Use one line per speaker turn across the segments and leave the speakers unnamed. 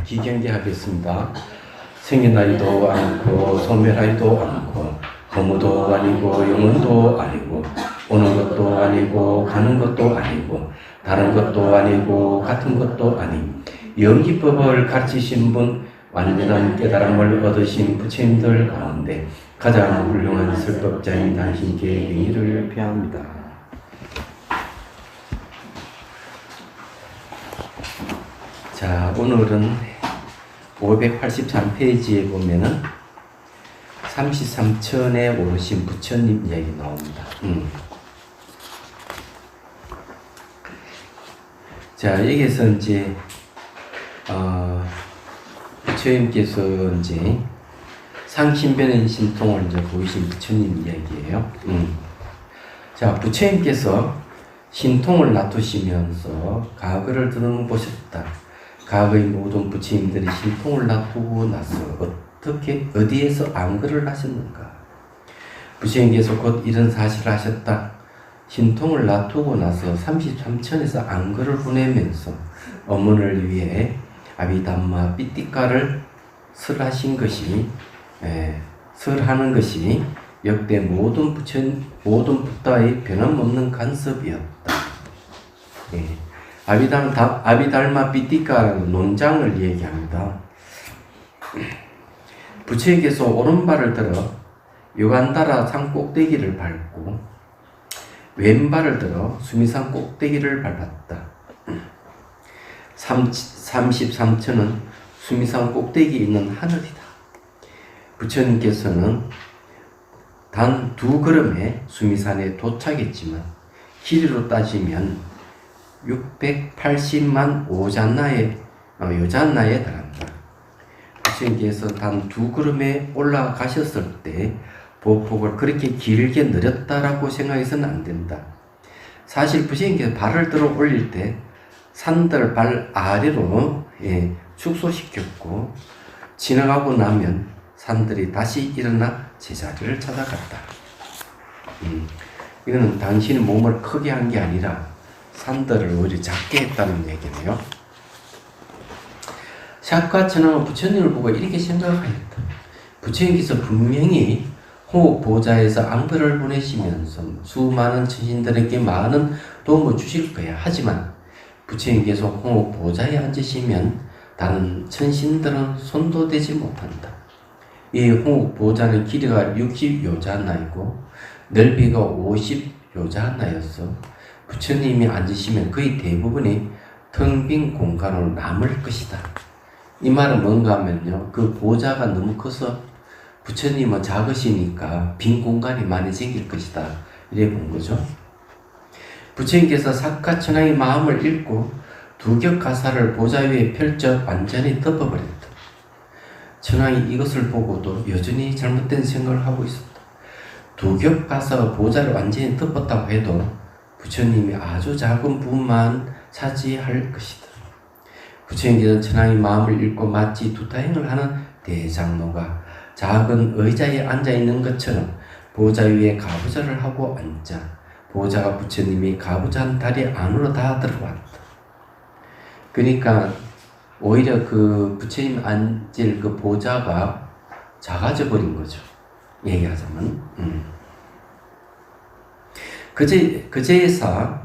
기경제하겠습니다. 생긴 나이도 않고 소멸하지도 않고 허무도 아니고 영혼도 아니고 오는 것도 아니고 가는 것도 아니고 다른 것도 아니고 같은 것도 아닌 영기법을 가르치신 분, 완전한 깨달음을 얻으신 부처님들 가운데 가장 훌륭한 설법자인 당신께 명의를 표합니다. 자, 오늘은 583페이지에 보면은 33천에 오르신 부처님 이야기 나옵니다. 자, 여기서 이제 부처님께서 이제 상신변의 신통을 이제 보이신 부처님 이야기예요. 자, 부처님께서 신통을 놔두시면서 과거를 들어보셨다. 과거의 모든 부처님들이 신통을 놔두고 나서 어디에서 안거를 하셨는가? 부처님께서 곧 이런 사실을 하셨다. 신통을 놔두고 나서 33천에서 안거를 보내면서 어머니를 위해 아비담마 삐띠가를 설하신 것이 설하는 것이 역대 모든 부처의 변함없는 간섭이었다. 아비달마 삐띠가라는 논장을 얘기합니다. 부처님께서 오른발을 들어 요간다라 산 꼭대기를 밟고 왼발을 들어 수미산 꼭대기를 밟았다. 33천은 수미산 꼭대기에 있는 하늘이다. 부처님께서는 단 2걸음에 수미산에 도착했지만 길이로 따지면 680만 요잔나에 달한다. 부처님께서 단 2걸음에 올라가셨을 때 보폭을 그렇게 길게 늘렸다라고 생각해서는 안 된다. 사실 부처님께서 발을 들어 올릴 때 산들 발 아래로 축소시켰고 지나가고 나면 산들이 다시 일어나 제자리를 찾아갔다. 이거는 당신의 몸을 크게 한 게 아니라 산들을 오히려 작게 했다는 얘기네요. 샤카천왕은 부처님을 보고 이렇게 생각하였다. 부처님께서 분명히 호흡 보좌에서 앙글을 보내시면서 수많은 천신들에게 많은 도움을 주실 거야. 하지만 부처님께서 호흡 보좌에 앉으시면 다른 천신들은 손도 대지 못한다. 이 호흡 보좌는 길이가 60요자나이고 넓이가 50요자나였어. 부처님이 앉으시면 거의 대부분이 텅 빈 공간으로 남을 것이다. 이 말은 뭔가 하면요, 그 보좌가 너무 커서 부처님은 작으시니까 빈 공간이 많이 생길 것이다. 이래 본 거죠. 부처님께서 사카천왕의 마음을 읽고 두격가사를 보좌 위에 펼쳐 완전히 덮어버렸다. 천왕이 이것을 보고도 여전히 잘못된 생각을 하고 있었다. 두격가사가 보좌를 완전히 덮었다고 해도 부처님이 아주 작은 부분만 차지할 것이다. 부처님께서는 천왕의 마음을 읽고 마치 두타행을 하는 대장로가 작은 의자에 앉아있는 것처럼 보좌 위에 가부좌를 하고 앉자 보좌가 부처님이 가부좌한 다리 안으로 다 들어왔다. 그러니까 오히려 그 부처님 앉을 그 보좌가 작아져 버린 거죠. 얘기하자면. 그제서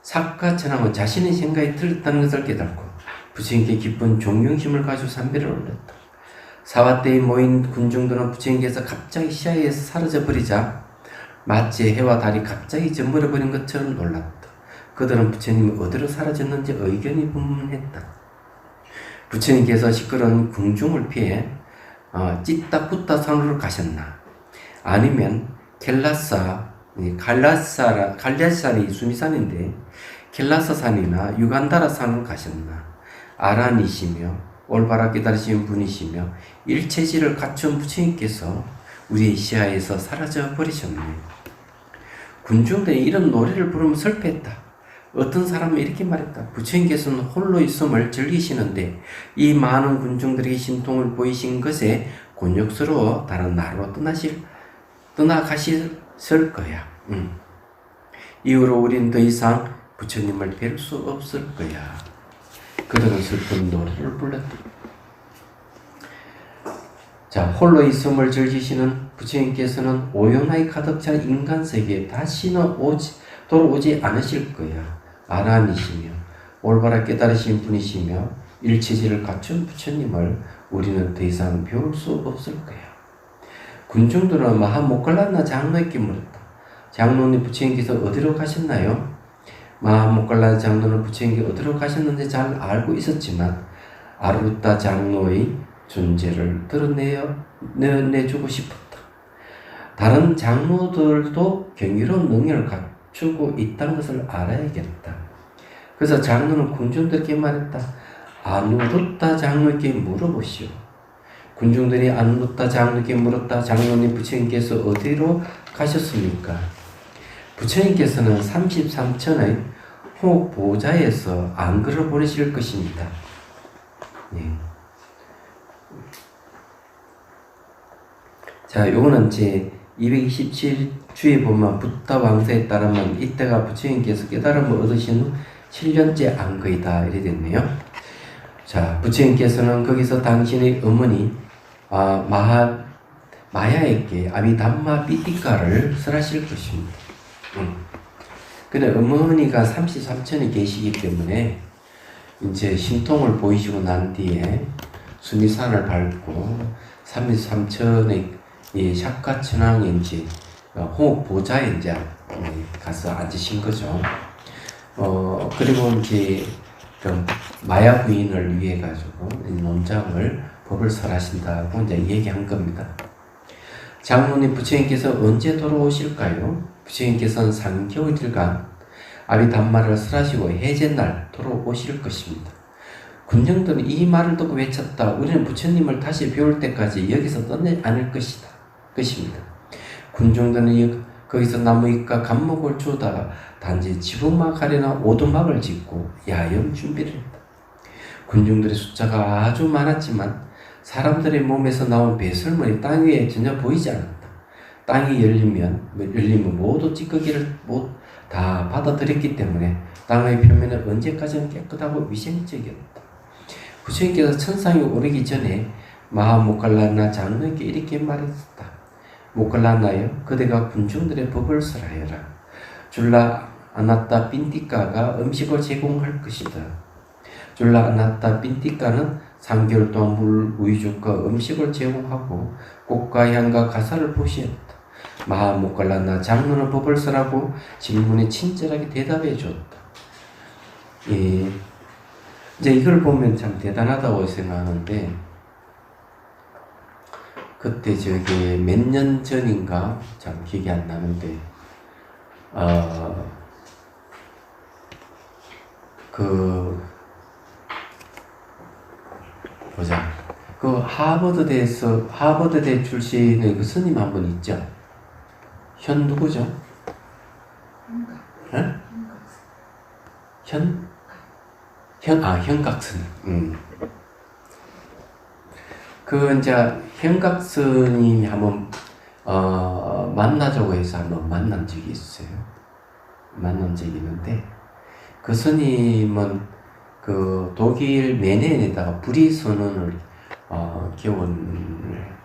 사카천왕은 자신의 생각이 틀렸다는 것을 깨닫고 부처님께 깊은 존경심을 가지고 삼배를 올렸다. 사화때에 모인 군중들은 부처님께서 갑자기 시야에서 사라져버리자 마치 해와 달이 갑자기 저물어버린 것처럼 놀랐다. 그들은 부처님이 어디로 사라졌는지 의견이 분분했다. 부처님께서 시끄러운 궁중을 피해 찌따꾸따 산으로 가셨나? 아니면 갈라산이 수미산인데 켈라사산이나 유간다라 산으로 가셨나? 아란이시며 올바라 기다리시는 분이시며 일체지를 갖춘 부처님께서 우리의 시야에서 사라져 버리셨네. 군중들이 이런 노래를 부르면 슬퍼했다. 어떤 사람은 이렇게 말했다. 부처님께서는 홀로 있음을 즐기시는데 이 많은 군중들에게 신통을 보이신 것에 곤욕스러워 다른 나라로 떠나가실 거야. 이후로 우린 더 이상 부처님을 뵐 수 없을 거야. 그들은 슬픈 노래를 불렀다. 자, 홀로 있음을 즐기시는 부처님께서는 오용나이 가득 찬 인간 세계에 다시는 돌아오지 않으실 거야. 아라한이시며 올바라 깨달으신 분이시며 일체지를 갖춘 부처님을 우리는 더 이상 배울 수 없을 거야. 군중들은 마하모클라나 장로에게 물었다. 장로님, 부처님께서 어디로 가셨나요? 마하모클라나 장로는 부처님께 어디로 가셨는지 잘 알고 있었지만 아르부타 장로의 존재를 드러내주고 싶었다. 다른 장로들도 경이로운 능력을 갖추고 있다는 것을 알아야겠다. 그래서 장로는 군중들에게 말했다. 아누루타 장로에게 물어보시오. 군중들이 아누루타 장로에게 물었다. 장로님, 부처님께서 어디로 가셨습니까? 부처님께서는 33천의 호흡 보좌에서 안그를 보내실 것입니다. 네. 자, 요거는 제 227주에 보면 부타 왕세에 따르면 이때가 부처님께서 깨달음을 얻으신 후 7년째 안거이다 이래 됐네요. 자, 부처님께서는 거기서 당신의 어머니 마야에게 아비담마 삐띠카를 설하실 것입니다. 근데 어머니가 33천이 계시기 때문에 이제 신통을 보이시고 난 뒤에 수미산을 밟고 33천의 이 샤카천왕에 이제 호흡 보좌에 이제 가서 앉으신 거죠. 그리고 이제 그 마야 부인을 위해 가지고 논장을 법을 설하신다고 이제 얘기한 겁니다. 장로님, 부처님께서 언제 돌아오실까요? 부처님께서는 3개월간 아비담마를 설하시고 해제날 돌아오실 것입니다. 군중들은 이 말을 듣고 외쳤다. 우리는 부처님을 다시 배울 때까지 여기서 떠나지 않을 것입니다. 군중들은 거기서 나무잎과 감목을 주다가 단지 지붕막 아래나 오두막을 짓고 야영 준비를 했다. 군중들의 숫자가 아주 많았지만 사람들의 몸에서 나온 배설물이 땅 위에 전혀 보이지 않았다. 땅이 열리면 모두 찌꺼기를 다 받아들였기 때문에 땅의 표면은 언제까지나 깨끗하고 위생적이었다. 부처님께서 천상에 오르기 전에 마하모칼라나 장로에게 이렇게 말했다. 모칼라나여, 그대가 군중들의 법을 설하여라. 줄라 아나타 빈티카가 음식을 제공할 것이다. 줄라 아나타 빈티카는 3개월 동안 물, 우유죽과 음식을 제공하고 꽃과 향과 가사를 보시었다. 마하모칼라나 장로는 법을 설하고 질문에 친절하게 대답해 줬다. 이제 이걸 보면 참 대단하다고 생각하는데, 그때 저기 몇 년 전인가 참 기억이 안 나는데 그 하버드대 출신의 그 스님 한 분 있죠. 현 누구죠? 현각 스님. 그 이제 현각 스님이 한번 만나자고 해서 한번 만난 적이 있어요. 만난 적이 있는데 그 스님은 그 독일 메넨에다가 불의 선언을 개원을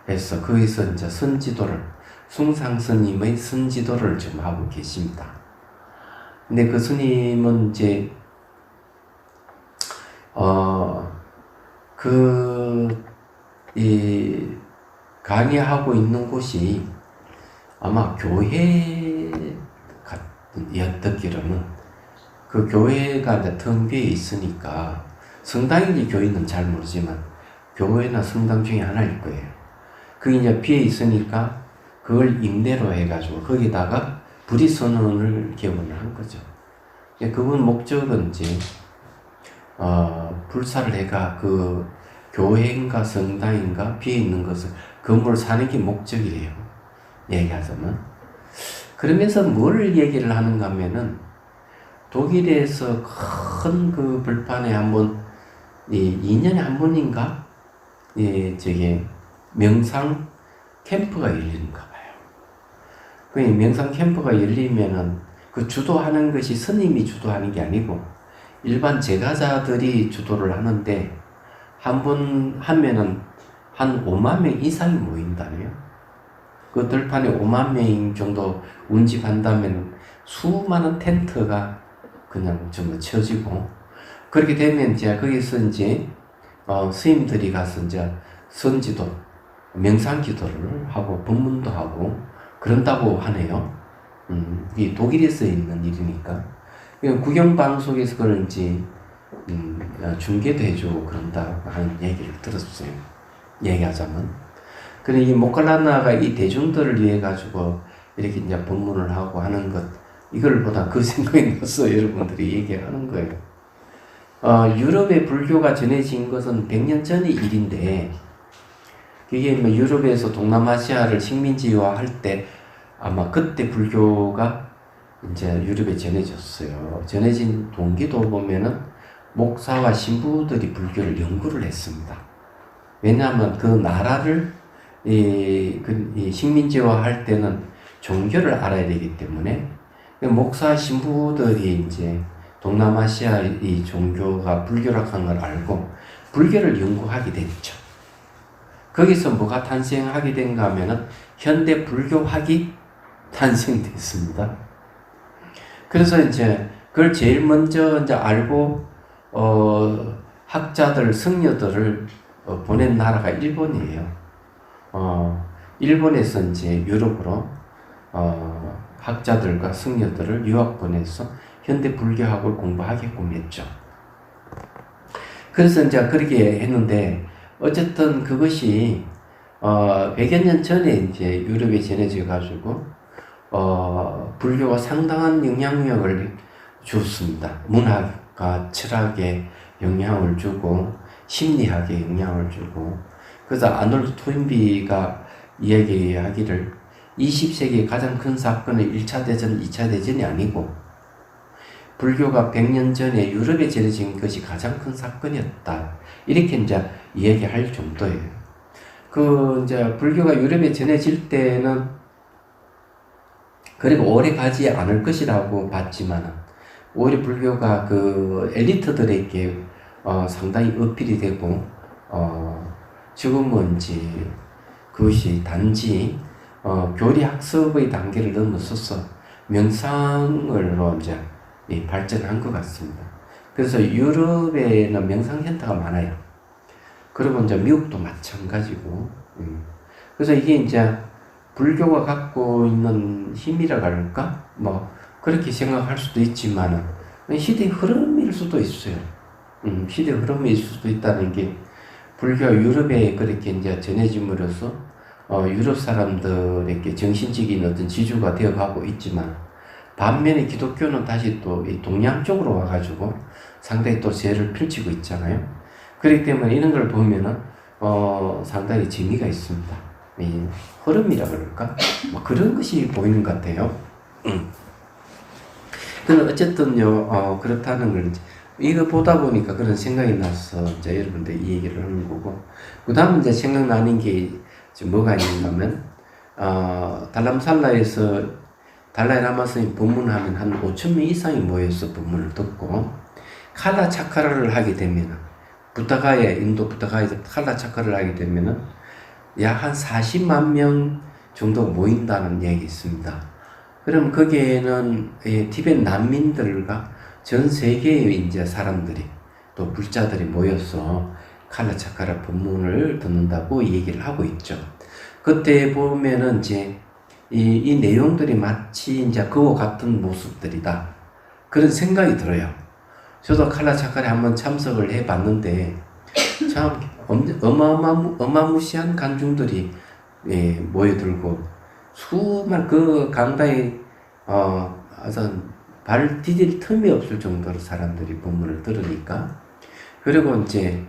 해서 거기서 이제 선지도를 숭상 스님의 선지도를 좀 하고 계십니다. 근데 그 스님은 이제 이 강의하고 있는 곳이 아마 교회였기로는 그 교회가 이제 텅 비어 있으니까 성당인지 교회는 잘 모르지만 교회나 성당 중에 하나일 거예요. 그게 이제 비어 있으니까 그걸 임대로 해가지고 거기다가 불의 선언을 개원을 한 거죠. 그분 목적은 이제 불사를 해가 그 교회인가 성당인가 비어 있는 것을 건물을 사는 게 목적이래요. 얘기하자면. 그러면서 뭘 얘기를 하는가 하면은 독일에서 큰 그 벌판에 한번 2년에 한 번인가 저기 명상 캠프가 열리는가 봐요. 그 명상 캠프가 열리면은 그 주도하는 것이 스님이 주도하는 게 아니고 일반 제가자들이 주도를 하는데 한 번 하면은 한 5만 명 이상이 모인다네요. 그 들판에 5만 명 정도 운집한다면 수많은 텐트가 그냥 전부 쳐지고, 그렇게 되면 이제 거기서 이제 스님들이 가서 이제 선지도, 명상 기도를 하고 법문도 하고 그런다고 하네요. 이 독일에서 있는 일이니까. 국영 방송에서 그런지 중계도 해주고 그런다고 하는 얘기를 들었어요. 얘기하자면. 그래, 이 모클라나가 이 대중들을 위해 가지고 이렇게 이제 법문을 하고 하는 것, 이걸 보다 그 생각이 나서 여러분들이 얘기하는 거예요. 유럽의 불교가 전해진 것은 100년 전의 일인데, 그게 뭐 유럽에서 동남아시아를 식민지화할 때 아마 그때 불교가 이제 유럽에 전해졌어요. 전해진 동기도 보면은 목사와 신부들이 불교를 연구를 했습니다. 왜냐하면 그 나라를 이 식민지화 할 때는 종교를 알아야 되기 때문에 목사 신부들이 이제 동남아시아 이 종교가 불교라는 걸 알고 불교를 연구하게 됐죠. 거기서 뭐가 탄생하게 된가 하면은 현대 불교학이 탄생됐습니다. 그래서 이제 그걸 제일 먼저 이제 알고 학자들, 승려들을 보낸 나라가 일본이에요. 일본에서 이제 유럽으로 학자들과 승려들을 유학 보내서 현대 불교학을 공부하게끔 했죠. 그래서 이제 그렇게 했는데, 어쨌든 그것이 100여 년 전에 이제 유럽에 전해져 가지고 불교가 상당한 영향력을 줬습니다. 문학과 철학에 영향을 주고 심리학에 영향을 주고. 그래서 아놀드 토인비가 이야기하기를 20세기의 가장 큰 사건은 1차 대전, 2차 대전이 아니고 불교가 100년 전에 유럽에 전해진 것이 가장 큰 사건이었다. 이렇게 이제 이야기할 정도예요. 이제 불교가 유럽에 전해질 때는 그리고 오래 가지 않을 것이라고 봤지만, 오히려 불교가 그 엘리트들에게 상당히 어필이 되고, 지금은 이제 그것이 단지 교리 학습의 단계를 넘어서서 명상으로 이제 발전한 것 같습니다. 그래서 유럽에는 명상센터가 많아요. 그리고 이제 미국도 마찬가지고. 그래서 이게 이제 불교가 갖고 있는 힘이라고 할까? 뭐 그렇게 생각할 수도 있지만 시대의 흐름일 수도 있어요. 시대의 흐름일 수도 있다는 게, 불교가 유럽에 그렇게 이제 전해짐으로써 유럽 사람들에게 정신적인 어떤 지주가 되어가고 있지만, 반면에 기독교는 다시 또 이 동양 쪽으로 와가지고 상당히 또 죄를 펼치고 있잖아요. 그렇기 때문에 이런 걸 보면은 상당히 재미가 있습니다. 이 흐름이라 그럴까? 뭐 그런 것이 보이는 것 같아요. 근데 어쨌든요, 그렇다는 걸 이거 보다 보니까 그런 생각이 나서 이제 여러분들 이 얘기를 하는 거고, 그 다음 이제 생각나는 게 지금 뭐가 있는가 하면, 달람살라에서 달라이 라마 스님 법문하면 한 5,000명 이상이 모여서 법문을 듣고, 칼라 차카라를 하게 되면, 인도 부타가에서 칼라 차카를 하게 되면은 약 한 40만 명 정도 모인다는 얘기 있습니다. 그럼 거기에는 티벳 난민들과 전 세계의 이제 사람들이, 또 불자들이 모여서 칼라 차카라 법문을 듣는다고 얘기를 하고 있죠. 그때 보면은 이제 이 내용들이 마치 이제 그와 같은 모습들이다, 그런 생각이 들어요. 저도 칼라 차카에 한번 참석을 해 봤는데 참 어마무시한 관중들이 모여들고, 수많은 그 강당에 아주 발 디딜 틈이 없을 정도로 사람들이 법문을 들으니까, 그리고 이제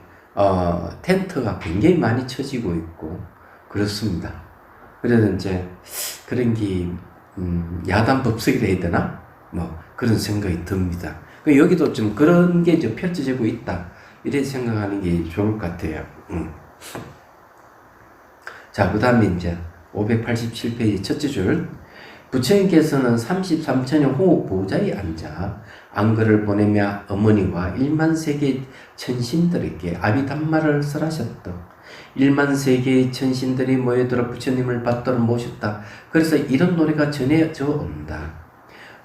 텐트가 굉장히 많이 쳐지고 있고 그렇습니다. 그래서 이제 그런 게 야단 법석이라 해야 되나? 뭐 그런 생각이 듭니다. 여기도 좀 그런 게 이제 펼쳐지고 있다, 이렇게 생각하는 게 좋을 것 같아요. 자, 그 다음에 이제 587페이지 첫째 줄. 부처님께서는 33천여 호흡 보좌에 앉아 안글을 보내며 어머니와 1만 세계 천신들에게 아비담마를 설하셨다. 1만 세계의 천신들이 모여들어 부처님을 받들어 모셨다. 그래서 이런 노래가 전해져 온다.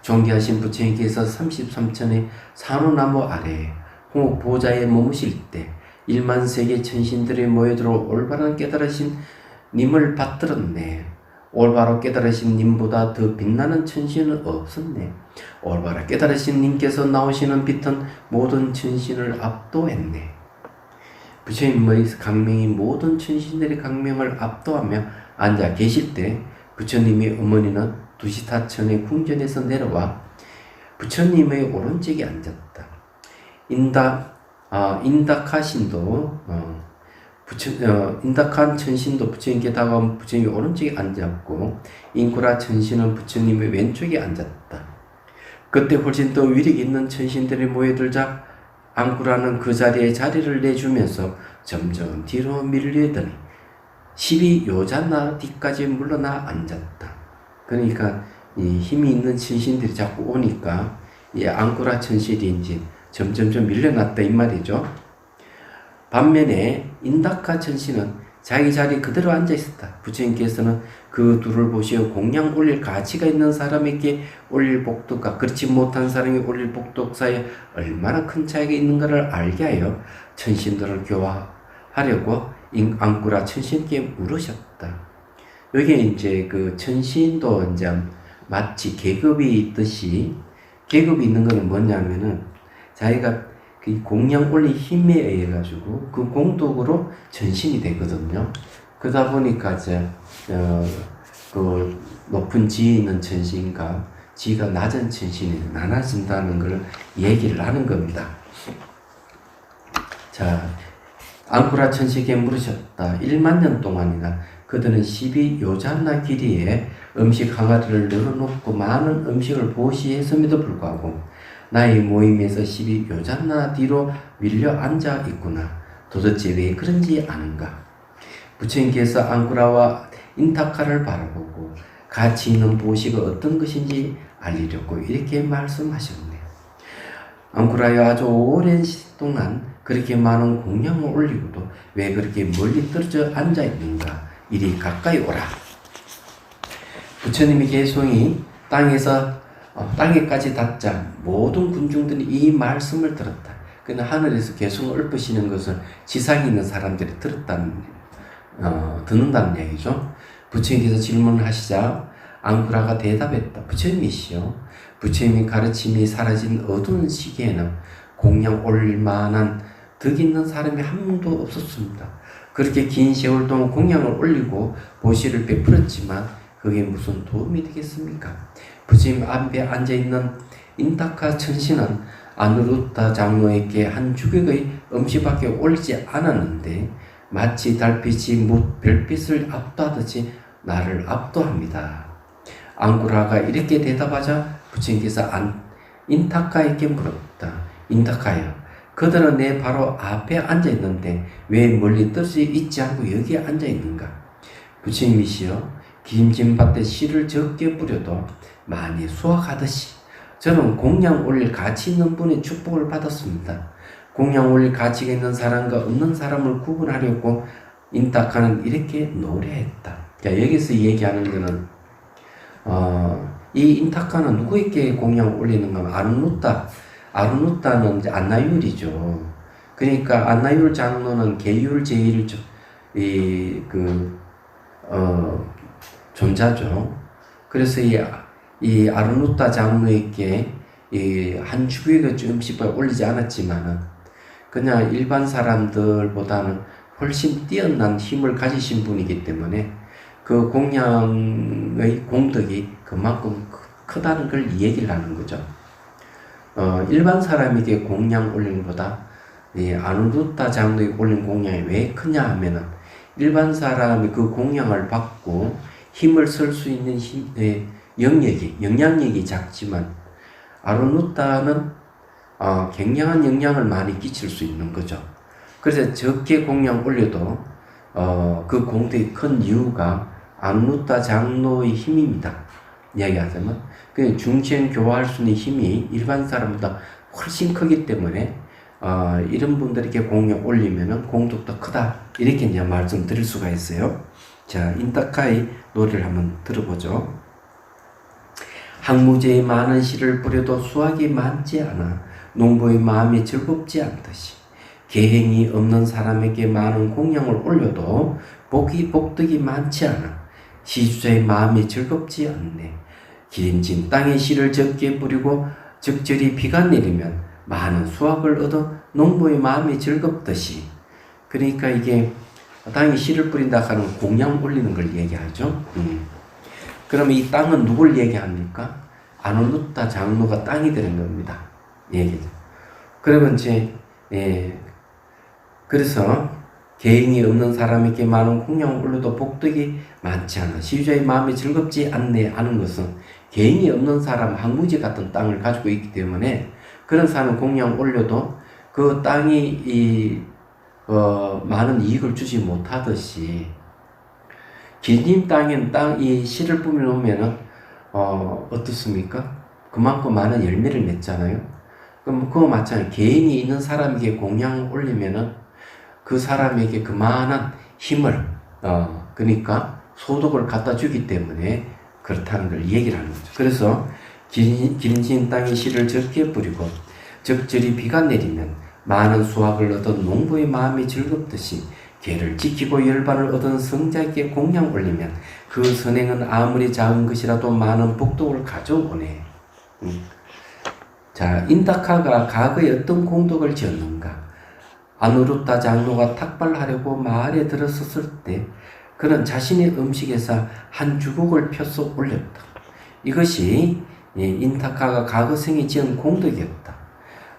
존귀하신 부처님께서 33천의 산호나무 아래 홍옥 보좌에 머무실 때 1만 세계 천신들이 모여들어 올바른 깨달으신 님을 받들었네. 올바로 깨달으신 님보다 더 빛나는 천신은 없었네. 올바로 깨달으신 님께서 나오시는 빛은 모든 천신을 압도했네. 부처님의 강명이 모든 천신들의 강명을 압도하며 앉아 계실 때 부처님의 어머니는 두시타천의 궁전에서 내려와 부처님의 오른쪽에 앉았다. 인다카신도 인다칸 천신도 부처님께 다가온 부처님이 오른쪽에 앉았고 인쿠라 천신은 부처님의 왼쪽에 앉았다. 그때 훨씬 더 위력 있는 천신들이 모여들자 앙쿠라는 그 자리에 자리를 내주면서 점점 뒤로 밀리더니 12요자나 뒤까지 물러나 앉았다. 그러니까 이 힘이 있는 천신들이 자꾸 오니까 이 앙쿠라 천신이 이제 점점점 밀려났다 이 말이죠. 반면에 인다카 천신은 자기 자리 그대로 앉아 있었다. 부처님께서는 그 둘을 보시어 공양 올릴 가치가 있는 사람에게 올릴 복덕과 그렇지 못한 사람이 올릴 복덕 사이에 얼마나 큰 차이가 있는가를 알게 하여 천신들을 교화하려고 앙쿠라 천신께 물으셨다. 여기에 이제 그 천신도 이제 마치 계급이 있듯이 계급이 있는 것은 뭐냐면은 자기가 그 공양 올린 힘에 의해 가지고 그 공덕으로 전신이 되거든요. 그러다 보니까 이제 그 높은 지위 있는 천신과 지위가 낮은 천신이 나눠진다는 걸 얘기를 하는 겁니다. 자, 앙쿠라 천신에게 물으셨다. 1만 년 동안이나 그들은 12요잔나 길이에 음식 항아리를 늘어놓고 많은 음식을 보시했음에도 불구하고 나의 모임에서 12요잔나 뒤로 밀려 앉아 있구나. 도대체 왜 그런지 아는가? 부처님께서 앙쿠라와 인타카를 바라보고 가치 있는 보시가 어떤 것인지 알리려고 이렇게 말씀하셨네요. 앙쿠라여, 아주 오랜 시간 동안 그렇게 많은 공양을 올리고도 왜 그렇게 멀리 떨어져 앉아 있는가? 이리 가까이 오라. 부처님의 개송이 땅에까지 닿자 모든 군중들이 이 말씀을 들었다. 그는 하늘에서 개송을 읊으시는 것을 지상에 있는 사람들이 듣는다는 얘기죠. 부처님께서 질문을 하시자 앙쿠라가 대답했다. 부처님이시여, 부처님의 가르침이 사라진 어두운 시기에는 공양 올릴 만한 덕 있는 사람이 한 명도 없었습니다. 그렇게 긴 세월 동안 공양을 올리고 보시를 베풀었지만 그게 무슨 도움이 되겠습니까? 부처님 앞에 앉아있는 인타카 천신은 아누루타 장로에게 한 주객의 음식밖에 올리지 않았는데 마치 달빛이 별빛을 압도하듯이 나를 압도합니다. 앙쿠라가 이렇게 대답하자 부처님께서 인타카에게 물었다. 인타카야, 그들은 내 바로 앞에 앉아있는데 왜 멀리 떨어져 있지 않고 여기에 앉아있는가? 부처님이시여, 기름진밭에 씨를 적게 뿌려도 많이 수확하듯이 저는 공양 올릴 가치 있는 분의 축복을 받았습니다. 공양 올릴 가치가 있는 사람과 없는 사람을 구분하려고 인타카는 이렇게 노래했다. 자, 여기서 얘기하는 거는 이 인타카는 누구에게 공양 올리는가? 아르누타는 이제 안나율이죠. 그러니까 안나율 장로는 계율 제일 존자죠. 그래서 이 아르누타 장로에게 한 주객의 음식을 올리지 않았지만은 그냥 일반 사람들보다는 훨씬 뛰어난 힘을 가지신 분이기 때문에 그 공양의 공덕이 그만큼 크다는 걸 얘기를 하는 거죠. 일반 사람에게 공양 올리는 것보다 아누루타 장로에게 올린 공양이 왜 크냐 하면은 일반 사람이 그 공양을 받고 힘을 쓸 수 있는 영향력이 작지만 아르누타는 굉장한 영향을 많이 끼칠 수 있는 거죠. 그래서 적게 공양 올려도 그 공덕이 큰 이유가 아르누타 장로의 힘입니다. 이야기하자면 중생 교화할 수 있는 힘이 일반 사람보다 훨씬 크기 때문에 이런 분들에게 공약 올리면은 공덕도 크다. 이렇게 이제 말씀드릴 수가 있어요. 자, 인타카의 노래를 한번 들어보죠. 항무제에 많은 씨를 뿌려도 수확이 많지 않아 농부의 마음이 즐겁지 않듯이 계행이 없는 사람에게 많은 공양을 올려도 복득이 많지 않아 시주자의 마음이 즐겁지 않네. 기름진 땅에 씨를 적게 뿌리고 적절히 비가 내리면 많은 수확을 얻어 농부의 마음이 즐겁듯이, 그러니까 이게 땅에 씨를 뿌린다 하는 공양 올리는 걸 얘기하죠. 그러면 이 땅은 누굴 얘기합니까? 아누루타 장로가 땅이 되는 겁니다. 얘기죠. 그러면 이제 그래서 계행이 없는 사람에게 많은 공양을 올려도 복덕이 많지 않아 시주자의 마음이 즐겁지 않네 하는 것은 계행이 없는 사람, 항무지 같은 땅을 가지고 있기 때문에 그런 사람은 공양을 올려도 그 땅이 많은 이익을 주지 못하듯이 기님 땅엔 이 씨를 뿌려놓으면은 어떻습니까? 그만큼 많은 열매를 맺잖아요. 그럼 그거 마찬가지 개인이 있는 사람에게 공양을 올리면은 그 사람에게 그만한 힘을 그러니까 소득을 갖다 주기 때문에 그렇다는 걸 얘기를 하는 거죠. 그래서 기름진 땅에 씨를 적게 뿌리고 적절히 비가 내리면 많은 수확을 얻은 농부의 마음이 즐겁듯이 계를 지키고 열반을 얻은 성자에게 공양 올리면 그 선행은 아무리 작은 것이라도 많은 복덕을 가져오네. 자, 인타카가 과거에 어떤 공덕을 지었는가? 아누루타 장로가 탁발하려고 마을에 들어섰을 때 그는 자신의 음식에서 한 주걱을 펴서 올렸다. 이것이 인타카가 과거 생에 지은 공덕이었다.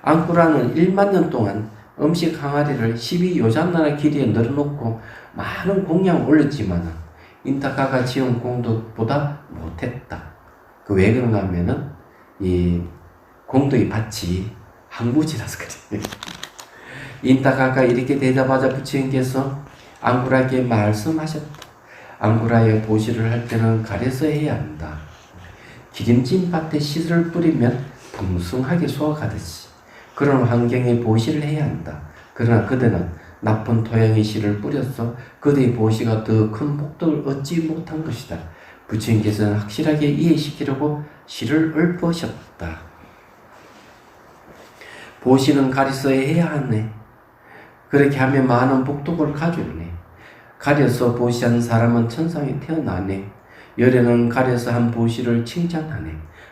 앙꾸라는 1만 년 동안 음식 항아리를 12요잔나라 길이에 널어놓고 많은 공양을 올렸지만 인타카가 지은 공덕보다 못했다. 그 왜 그런가 하면은 이 공덕의 밭이 항무지라서 그래. 인타카가 이렇게 대답하자 부처님께서 앙구라에게 말씀하셨다. 앙구라의 보시를 할 때는 가려서 해야 한다. 기름진 밭에 씨를 뿌리면 풍성하게 수확하듯이 그런 환경에 보시를 해야 한다. 그러나 그대는 나쁜 토양의 씨를 뿌려서 그대의 보시가 더 큰 복덕을 얻지 못한 것이다. 부처님께서는 확실하게 이해시키려고 씨를 읊으셨다. 보시는 가려서 해야 하네. 그렇게 하면 많은 복덕을 가져오네. 가려서 보시하는 사람은 천상에 태어나네. 열에는 가려서 한 보시를 칭찬하네.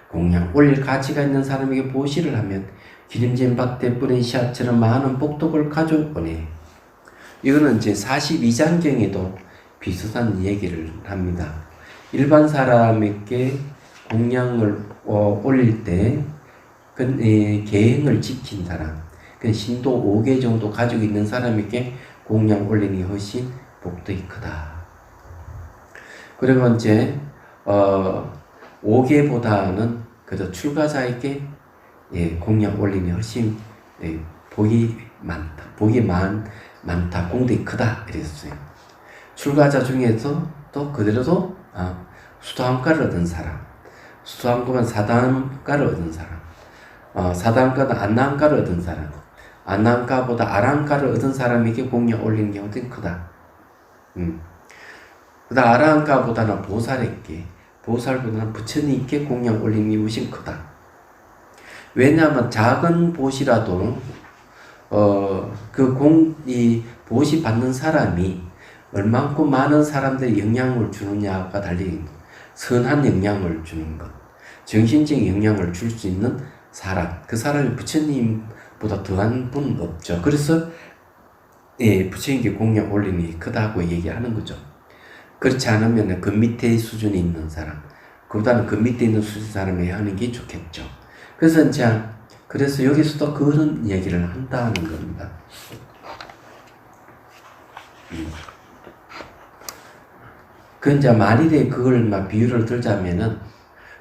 공양 올릴 가치가 있는 사람에게 보시를 하면 기름진 밭에 뿌린 씨앗처럼 많은 복덕을 가져오네. 이거는 이제 42장경에도 비슷한 얘기를 합니다. 일반 사람에게 공양을 올릴 때 계행을 지킨 사람, 신도 5개 정도 가지고 있는 사람에게 공양 올리니 훨씬 복덕이 크다. 그리고 이제 5개보다는 그저 출가자에게 공양 올리니 훨씬 복이 많다. 복이 많다. 공덕이 크다. 이랬어요. 출가자 중에서 또 그대로도 수도함가를 얻은 사람, 수도함가면 사단함가를 얻은 사람, 사단함가는 안나함가를 얻은 사람, 안나함가보다 아라함가를 얻은 사람에게 공양 올리는 경우가 크다. 그다음 아라함가보다는 보살에게, 보살보다는 부처님께 공양 올리는 게 훨씬 크다. 왜냐하면 작은 보시라도 이 보시 받는 사람이 얼만큼 많은 사람들이 영향을 주느냐가 달린 것. 선한 영향을 주는 것, 정신적인 영향을 줄 수 있는 사람, 그 사람이 부처님보다 더한 분은 없죠. 그래서 부처님께 공양 올리니 크다고 얘기하는 거죠. 그렇지 않으면 그 밑에 수준에 있는 사람, 그보다는 그 밑에 있는 수준 사람이 하는 게 좋겠죠. 그래서 여기서도 그런 얘기를 한다는 겁니다. 만일에 그걸 비유를 들자면은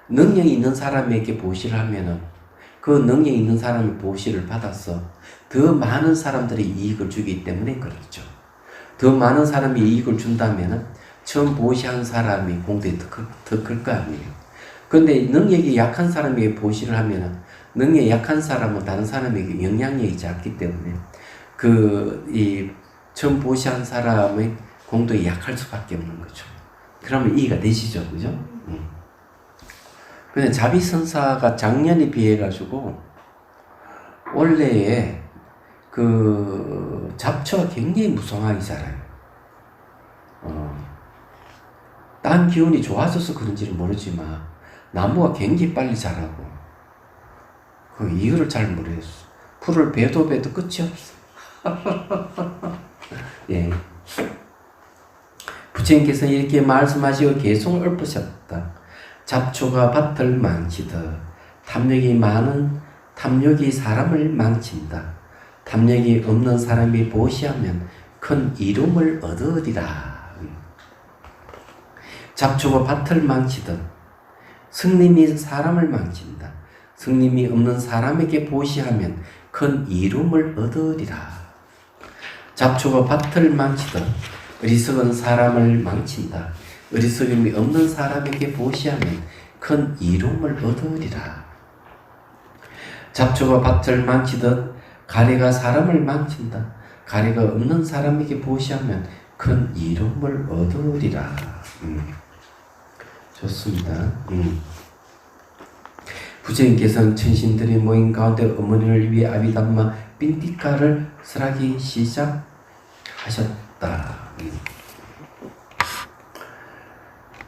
능력이 있는 사람에게 보시를 하면은 그 능력 있는 사람이 보시를 받아서 더 많은 사람들이 이익을 주기 때문에 그렇죠. 더 많은 사람이 이익을 준다면은 처음 보시한 사람이 공덕이 더 클 거 아니에요. 그런데 능력이 약한 사람에게 보시를 하면은 능력이 약한 사람은 다른 사람에게 영향력이 작기 때문에 이 처음 보시한 사람의 공덕이 약할 수밖에 없는 거죠. 그러면 이해가 되시죠, 그죠? 근데 자비선사가 작년에 비해 가지고 올해에 그 잡초가 굉장히 무성하게 자라요. 땅 기운이 좋아져서 그런지는 모르지만 나무가 굉장히 빨리 자라고 이거를 잘 모르겠어. 풀을 베도 끝이 없어. 예. 부처님께서는 이렇게 말씀하시고 계속 읊으셨다. 잡초가 밭을 망치듯 탐욕이 사람을 망친다. 탐욕이 없는 사람이 보시하면 큰 이룸을 얻으리라. 잡초가 밭을 망치듯 성님이 사람을 망친다. 성님이 없는 사람에게 보시하면 큰 이룸을 얻으리라. 잡초가 밭을 망치듯 어리석은 사람을 망친다. 어리석음이 없는 사람에게 보시하면 큰 이룸을 얻으리라. 잡초가 밭을 망치듯 가래가 사람을 망친다. 가래가 없는 사람에게 보시하면 큰 이룸을 얻으리라. 좋습니다. 부처님께서는 천신들이 모인 가운데 어머니를 위해 아비담마 빈티카를 설하기 시작하셨다.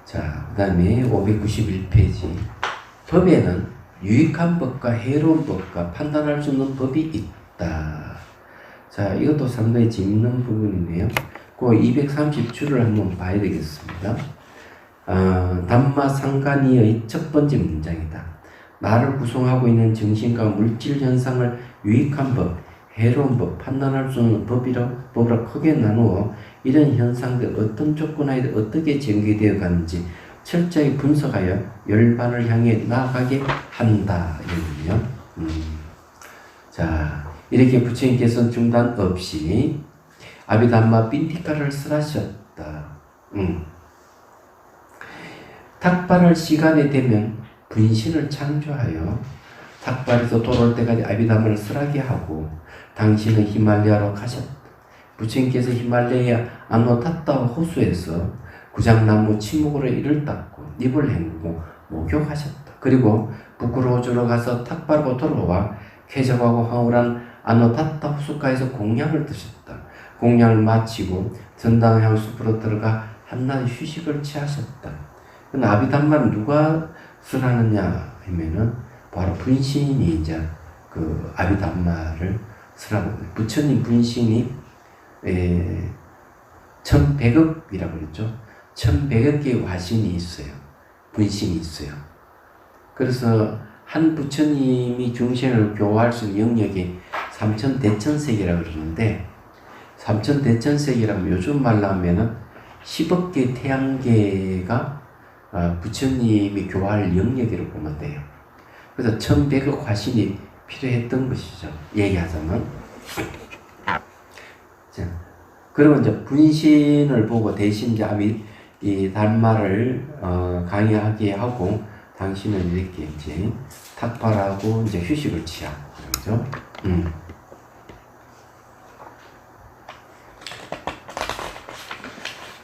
자, 그 다음에 591페이지. 법에는 유익한 법과 해로운 법과 판단할 수 없는 법이 있다. 자, 이것도 상당히 재밌는 부분이네요. 그 230줄을 한번 봐야 되겠습니다. 담마 상간이의 첫 번째 문장이다. 나를 구성하고 있는 정신과 물질 현상을 유익한 법, 해로운 법, 판단할 수 없는 법이라 크게 나누어 이런 현상들 어떤 조건하에 어떻게 전개되어 가는지 철저히 분석하여 열반을 향해 나아가게 한다. 이거든요. 자, 이렇게 부처님께서는 중단 없이 아비담마 빈티카를 설하셨다. 탁발할 시간이 되면 분신을 창조하여 탁발에서 돌아올 때까지 아비담마를 설하게 하고 당신은 히말라야로 가셨다. 부처님께서 히말라야 아노타타 호수에서 구장나무 치목으로 이를 닦고 입을 헹구고 목욕하셨다. 그리고 부쿠로주로 가서 탁발하고 돌아와 쾌적하고 황홀한 아노타타 호숫가에서 공양을 드셨다. 공양을 마치고 전당향 숲으로 들어가 한낮 휴식을 취하셨다. 근데 아비담마는 누가 설하느냐 하면은 바로 분신이 이제 그 아비담마를 설하고 부처님 분신이 1100억이라고 그랬죠. 1100억 개의 화신이 있어요. 분신이 있어요. 그래서 한 부처님이 중생을 교화할 수 있는 영역이 삼천대천세계라고 그러는데 삼천대천세계라면 요즘 말로 하면은 10억 개 태양계가 부처님이 교화할 영역이라고 보면 돼요. 그래서 1100억 화신이 필요했던 것이죠. 얘기하자면. 자, 그러면 이제 분신을 보고 대신 이제 이 달마를 강의하게 하고 당신은 이렇게 이제 탁발하고 이제 휴식을 취하고 그러죠.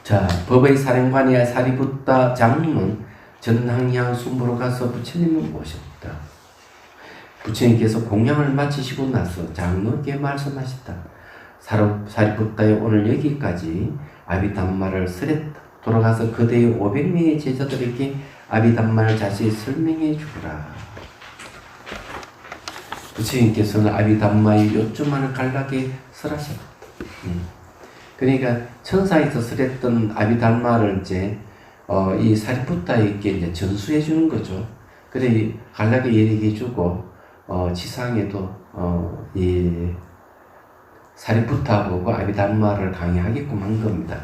자, 법의 사령관이야 사리부타 장로는 전항향 숲으로 가서 부처님을 모셨다. 부처님께서 공양을 마치시고 나서 장로에게 말씀하셨다. 사리부타에 오늘 여기까지 아비담마를 설했다. 돌아가서 그대의 500명의 제자들에게 아비담마를 자세히 설명해 주라. 부처님께서는 아비담마의 요점만을 간략하게 설하셨다. 그러니까 천사에서 설했던 아비담마를 이제 이 사리부타에게 이제 전수해 주는 거죠. 그래 간략하게 얘기해 주고 지상에도 이 사리부타 보고 아비담마를 강의하게끔 한 겁니다.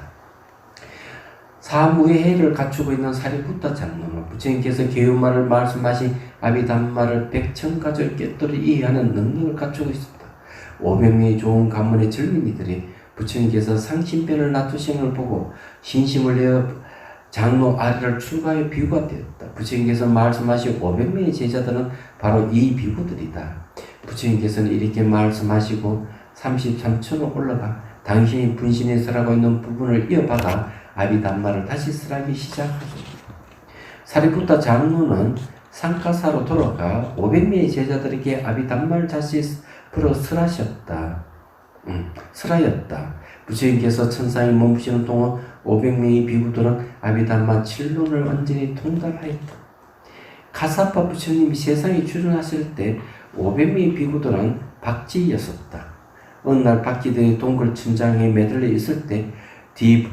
사무예해를 갖추고 있는 사리부타 장로는 부처님께서 개유마를 말씀하신 아비담마를 백천가절 깨뜨려 이해하는 능력을 갖추고 있습니다. 500명의 좋은 가문의 젊은이들이 부처님께서 상신변을 놔두신 걸 보고 신심을 내어 장로 아래를 출가해 비유가 되었다. 부처님께서 말씀하신 500명의 제자들은 바로 이 비구들이다. 부처님께서는 이렇게 말씀하시고 33층으로 올라가 당신이 분신에 설하고 있는 부분을 이어받아 아비담마를 다시 설하기 시작하셨다. 사리푸타 장로는 상가사로 돌아가 500명의 제자들에게 아비담마를 다시 풀어 설하셨다. 설하였다. 부처님께서 천상에 머무시는 동안 500명의 비구들은 아비담마 7론을 완전히 통달하였다. 가사파 부처님이 세상에 출현하실 때 500명의 비구들은 박쥐였었다. 어느 날 박쥐들이 동굴 천장에 매달려 있을 때 뒤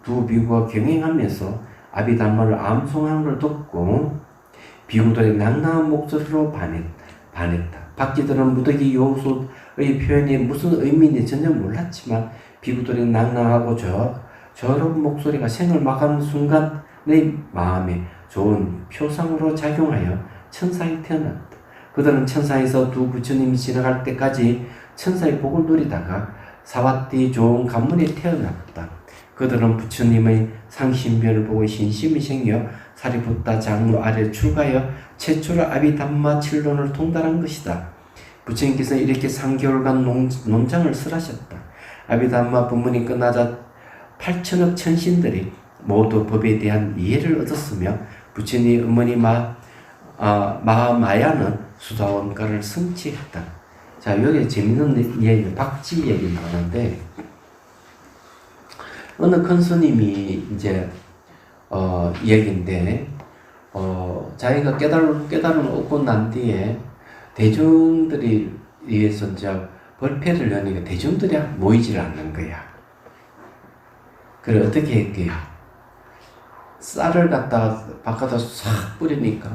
두 비구가 경행하면서 아비담마를 암송하는 걸 듣고 비구들의 낭낭한 목소리로 반했다. 박쥐들은 무더기 요소의 표현이 무슨 의미인지 전혀 몰랐지만 비구들의 낭낭하고 저런 목소리가 생을 막하는 순간 내 마음에 좋은 표상으로 작용하여 천상에 태어났다. 그들은 천상에서 두 부처님이 지나갈 때까지 천사의 복을 누리다가 사와띠 좋은 가문에 태어났다. 그들은 부처님의 상신변을 보고 신심이 생겨 사리푸타 장로 아래 출가하여 최초로 아비담마 7론을 통달한 것이다. 부처님께서 이렇게 3개월간 논장을 설하셨다. 아비담마 본문이 끝나자 8천억 천신들이 모두 법에 대한 이해를 얻었으며 부처님 어머니 마하마야는 수다원가를 성취했다. 자, 여기 재밌는 얘기, 박쥐 얘기 나오는데 어느 큰 스님이 이제 얘기인데 자기가 깨달음을 얻고 난 뒤에 대중들이 위해서 이제 벌패를 여니까 대중들이 모이질 않는 거야. 그래 어떻게 했게요? 쌀을 갖다가 바깥에 싹 뿌리니까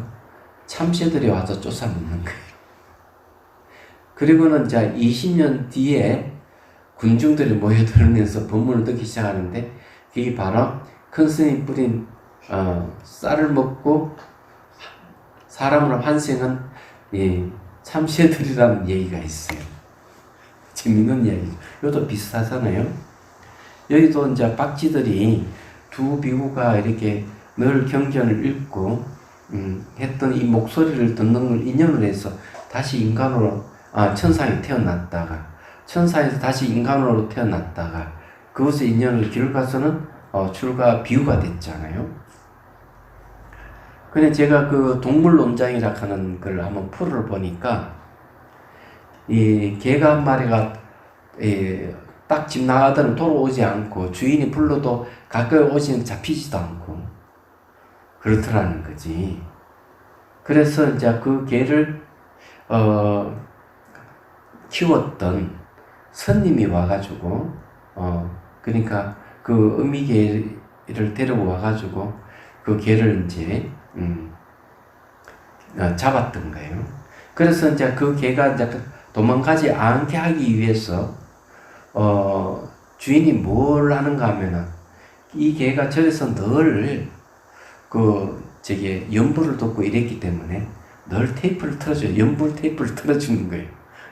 참새들이 와서 쫓아먹는 거예요. 그리고는 이제 20년 뒤에 군중들이 모여들면서 법문을 듣기 시작하는데 그게 바로 큰 스님이 뿌린 쌀을 먹고 사람으로 환생한 참새들이라는 얘기가 있어요. 재밌는 이야기죠. 이것도 비슷하잖아요. 여기도 이제 박쥐들이 두 비구가 이렇게 늘 경전을 읽고 했던 이 목소리를 듣는 걸 인연을 해서 다시 인간으로 천상에 태어났다가 천사에서 다시 인간으로 태어났다가 그것의 인연을 기록해서는 출가 비유가 됐잖아요. 근데 제가 그 동물론장이라 하는 걸 한번 풀을 보니까 이 개가 한 마리가 딱 집 나가더니 돌아오지 않고 주인이 불러도 가까이 오시는 잡히지도 않고 그렇더라는 거지. 그래서 이제 그 개를 키웠던 선님이 와가지고 그러니까 그 어미개를 데리고 와가지고 그 개를 이제 잡았던 거예요. 그래서 이제 그 개가 이제 도망가지 않게 하기 위해서 주인이 뭘 하는가 하면은 이 개가 저래서 늘 연불을 돋고 이랬기 때문에 늘 테이프를 틀어줘요. 연불 테이프를 틀어주는 거예요.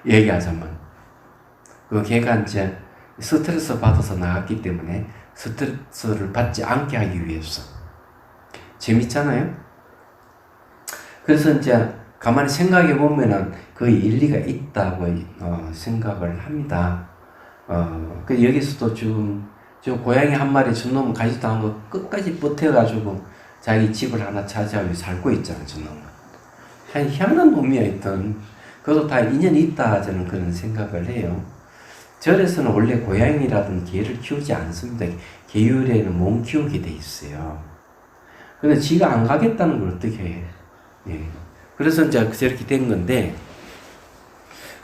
얘기하자면 그 개가 이제 스트레스 받아서 나갔기 때문에 스트레스를 받지 않게 하기 위해서. 재밌잖아요? 그래서 이제 가만히 생각해 보면은 그 일리가 있다고 생각을 합니다. 그 여기서도 지금 고양이 한 마리 저놈은 가지도 않고 끝까지 버텨가지고 자기 집을 하나 차지하고 살고 있잖아, 저놈은. 희한한 놈이야, 있던. 그것도 다 인연이 있다, 저는 그런 생각을 해요. 절에서는 원래 고양이라든 개를 키우지 않습니다. 개율에는 못 키우게 돼 있어요. 근데 지가 안 가겠다는 걸 어떻게 해? 예. 그래서 이제 저렇게 된 건데,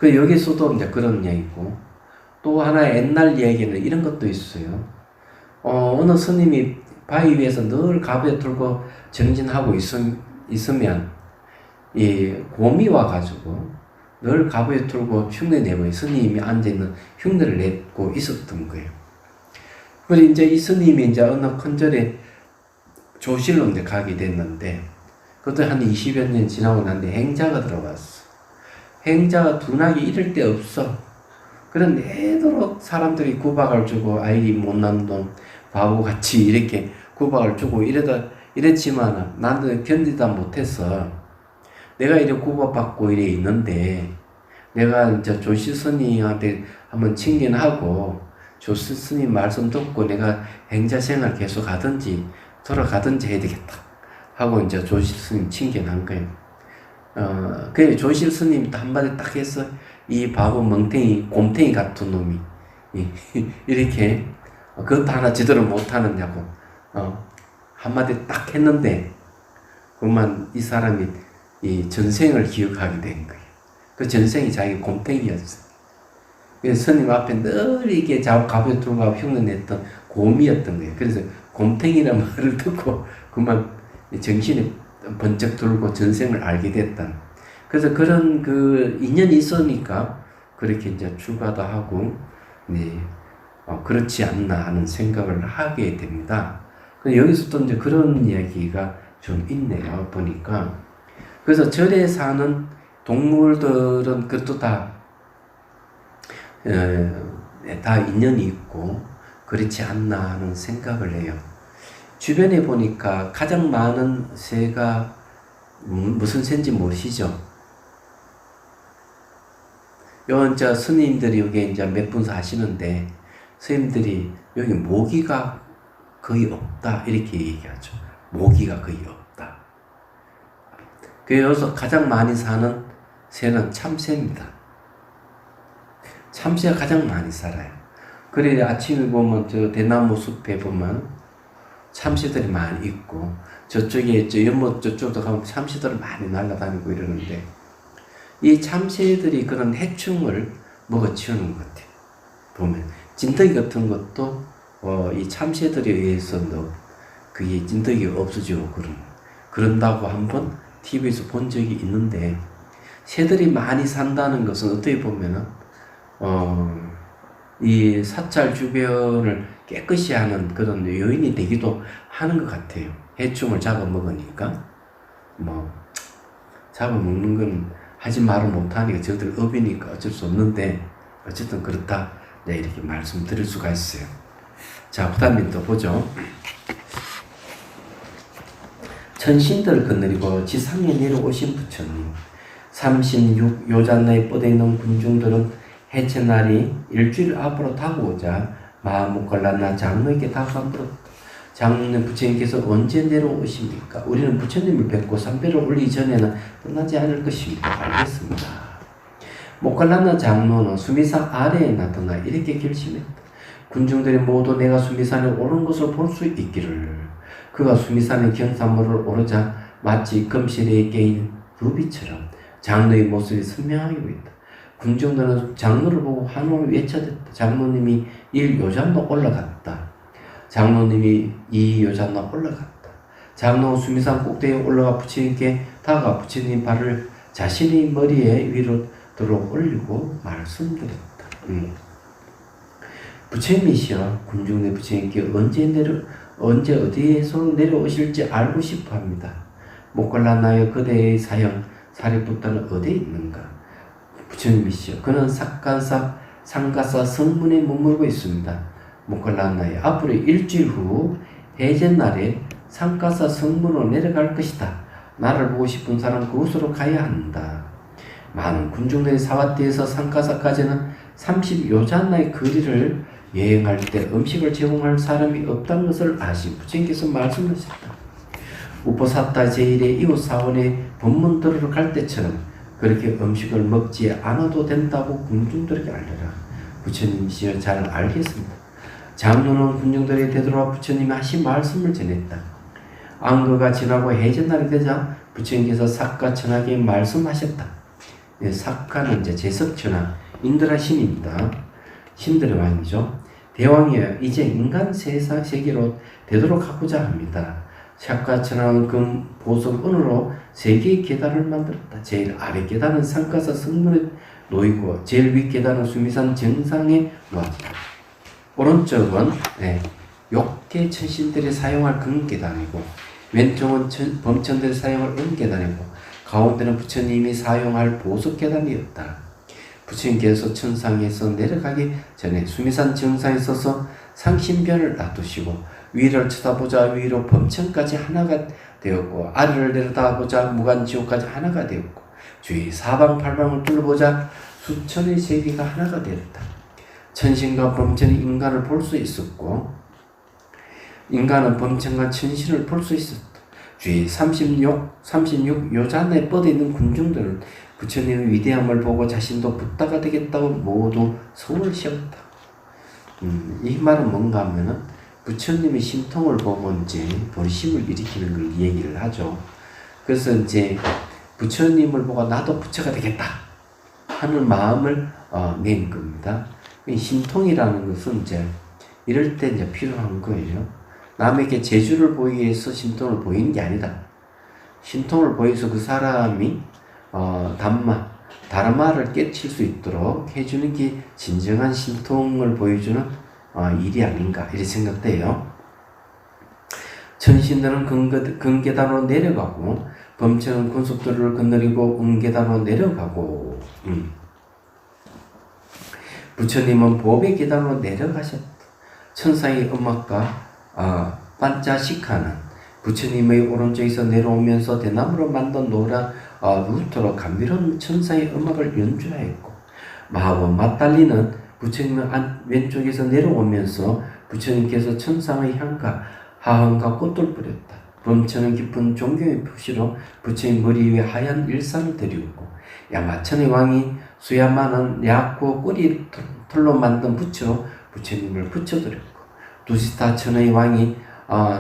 여기서도 이제 그런 얘기고, 또 하나 옛날 얘기는 이런 것도 있어요. 어느 스님이 바위 위에서 늘 가부에 들고 정진하고 있으면, 이 곰이 와가지고, 늘 가부에 들고 흉내 내고 스님이 앉아있는 흉내를 내고 있었던 거예요. 그래서 이제 이 스님이 이제 어느 큰 절에 조실로 이제 가게 됐는데, 그것도 한 20여 년 지나고 난데 행자가 들어왔어. 행자가 둔하게 이럴 데 없어. 그런 내도록 사람들이 구박을 주고, 아이 못난 놈, 바보같이 이렇게 구박을 주고 이러다 이랬지만 나는 견디다 못해서 내가 이래 구박받고 이래 있는데 내가 이제 조시 스님한테 한번 친견하고 조시 스님 말씀 듣고 내가 행자생활 계속 하든지 돌아가든지 해야 되겠다 하고 이제 조시 스님 친견한 거예요. 그 조시 스님 한마디 딱 해서 이 바보 멍탱이 곰탱이 같은 놈이 이렇게 그것도 하나 제대로 못하느냐고 한마디 딱 했는데 그만 이 사람이 이 전생을 기억하게 된 거예요. 그 전생이 자기 곰탱이였어요. 그래서 스님 앞에 늘 이게 가벼 들어가 흉내냈던 곰이었던 거예요. 그래서 곰탱이라는 말을 듣고 그만 정신이 번쩍 들고 전생을 알게 됐다. 그래서 그런 그 인연이 있으니까 그렇게 이제 출가도 하고, 네, 그렇지 않나 하는 생각을 하게 됩니다. 여기서 또 이제 그런 이야기가 좀 있네요, 보니까. 그래서 절에 사는 동물들은 그것도 다 인연이 있고, 그렇지 않나 하는 생각을 해요. 주변에 보니까 가장 많은 새가 무슨 새인지 모르시죠? 저 스님들이 여기 이제 몇 분 사시는데, 스님들이 여기 모기가 거의 없다, 이렇게 얘기하죠. 모기가 거의 없다. 그래서 가장 많이 사는 새는 참새입니다. 참새가 가장 많이 살아요. 그래, 아침에 보면 저 대나무 숲에 보면 참새들이 많이 있고, 저쪽에, 연못 저쪽도 가면 참새들이 많이 날아다니고 이러는데, 이 참새들이 그런 해충을 먹어치우는 것 같아요. 보면. 진드기 같은 것도, 이 참새들에 의해서 그게 진드기가 없어지고 그런다고 한번 TV에서 본 적이 있는데, 새들이 많이 산다는 것은 어떻게 보면은, 이 사찰 주변을 깨끗이 하는 그런 요인이 되기도 하는 것 같아요. 해충을 잡아먹으니까. 잡아먹는 건 하지 말을 못하니까 저들 업이니까 어쩔 수 없는데, 어쨌든 그렇다. 네, 이렇게 말씀드릴 수가 있어요. 자, 그 다음에 또 보죠. 천신들을 거느리고 지상에 내려오신 부처님. 36요잔나에 뻗어 있는 군중들은 해체날이 일주일 앞으로 다가오자 마하모클라나 장로에게 다가가 물었다. 장로님, 부처님께서 언제 내려오십니까? 우리는 부처님을 뵙고 삼배를 올리기 전에는 끝나지 않을 것입니다. 알겠습니다. 모클라나 장로는 수미산 아래에 나타나 이렇게 결심했다. 군중들이 모두 내가 수미산에 오른 것을 볼 수 있기를. 그가 수미산의 경사물을 오르자 마치 금실에 깨인 루비처럼 장로의 모습이 선명하게 보인다. 군중들은 장로를 보고 환호를 외쳐댔다. 장로님이 1요잔로 올라갔다. 장로님이 2요잔로 올라갔다. 장로는 수미산 꼭대기에 올라가 부처님께 다가가 부처님 발을 자신의 머리에 위로 들어 올리고 말씀드렸다. 부처님이시여 군중의 부처님께 언제 어디에서 내려오실지 알고 싶어 합니다. 모클라나의 그대의 사형 사리부터는 어디에 있는가? 부처님이시여 그는 상가사 성문에 머물고 있습니다. 모클라나의 앞으로 일주일 후 해제날에 상가사 성문으로 내려갈 것이다. 나를 보고 싶은 사람 그곳으로 가야 한다. 많은 군중들이 사와띠에서 상가사까지는 30요잔나의 거리를 여행할 때 음식을 제공할 사람이 없다는 것을 아신 부처님께서 말씀하셨다. 우포사타 제1의 이웃 사원의 법문들으로 갈 때처럼 그렇게 음식을 먹지 않아도 된다고 군중들에게 알려라. 부처님이시여 잘 알겠습니다. 장로는 군중들에게 되돌아 부처님이 하신 말씀을 전했다. 안거가 지나고 해제날이 되자 부처님께서 사카천하게 말씀하셨다. 사카는 이제 제석천하 인드라 신입니다. 신들의 왕이죠. 대왕이여 이제 인간 세계로 되도록 하고자 합니다. 사카천하는 금, 보석, 은으로 3개의 계단을 만들었다. 제일 아래 계단은 상가사 성문에 놓이고 제일 위 계단은 수미산 정상에 놓았다. 오른쪽은 욕계 천신들이 사용할 금 계단이고 왼쪽은 범천들이 사용할 은 계단이고 가운데는 부처님이 사용할 보석 계단이었다. 부처님께서 천상에서 내려가기 전에 수미산 정상에 서서 상신변을 놔두시고 위를 쳐다보자 위로 범천까지 하나가 되었고 아래를 내려다보자 무간지옥까지 하나가 되었고 주위 사방팔방을 둘러보자 수천의 세계가 하나가 되었다. 천신과 범천이 인간을 볼 수 있었고 인간은 범천과 천신을 볼 수 있었다. 주위 36 요잔에 뻗어있는 군중들은 부처님의 위대함을 보고 자신도 붓다가 되겠다고 모두 성을 씌웠다. 이 말은 뭔가 하면은 부처님의 심통을 보고 이제 본심을 일으키는 걸 얘기를 하죠. 그래서 이제 부처님을 보고 나도 부처가 되겠다 하는 마음을 낸 겁니다. 심통이라는 것은 이제 이럴 때 이제 필요한 거예요. 남에게 재주를 보이기 위해서 심통을 보이는 게 아니다. 심통을 보여서 그 사람이 다르마를 깨칠 수 있도록 해주는 게 진정한 심통을 보여주는 일이 아닌가 이렇게 생각돼요. 천신들은 근계단으로 내려가고 범천은 군속도로를 건너리고 음계단으로 내려가고 부처님은 보배 계단으로 내려가셨다. 천상의 음악과 반자식하는 부처님의 오른쪽에서 내려오면서 대나무로 만든 노란 루트로 감미로운 천상의 음악을 연주하였고 마하보 맞달리는 부처님의 왼쪽에서 내려오면서 부처님께서 천상의 향과 하흔과 꽃을 뿌렸다. 범천은 깊은 존경의 표시로 부처님 머리 위에 하얀 일산을 드리웠고 야마천의 왕이 수야마는 약고 꼬리 털로 만든 부처로 부처님을 붙여드렸고 두시타천의 왕이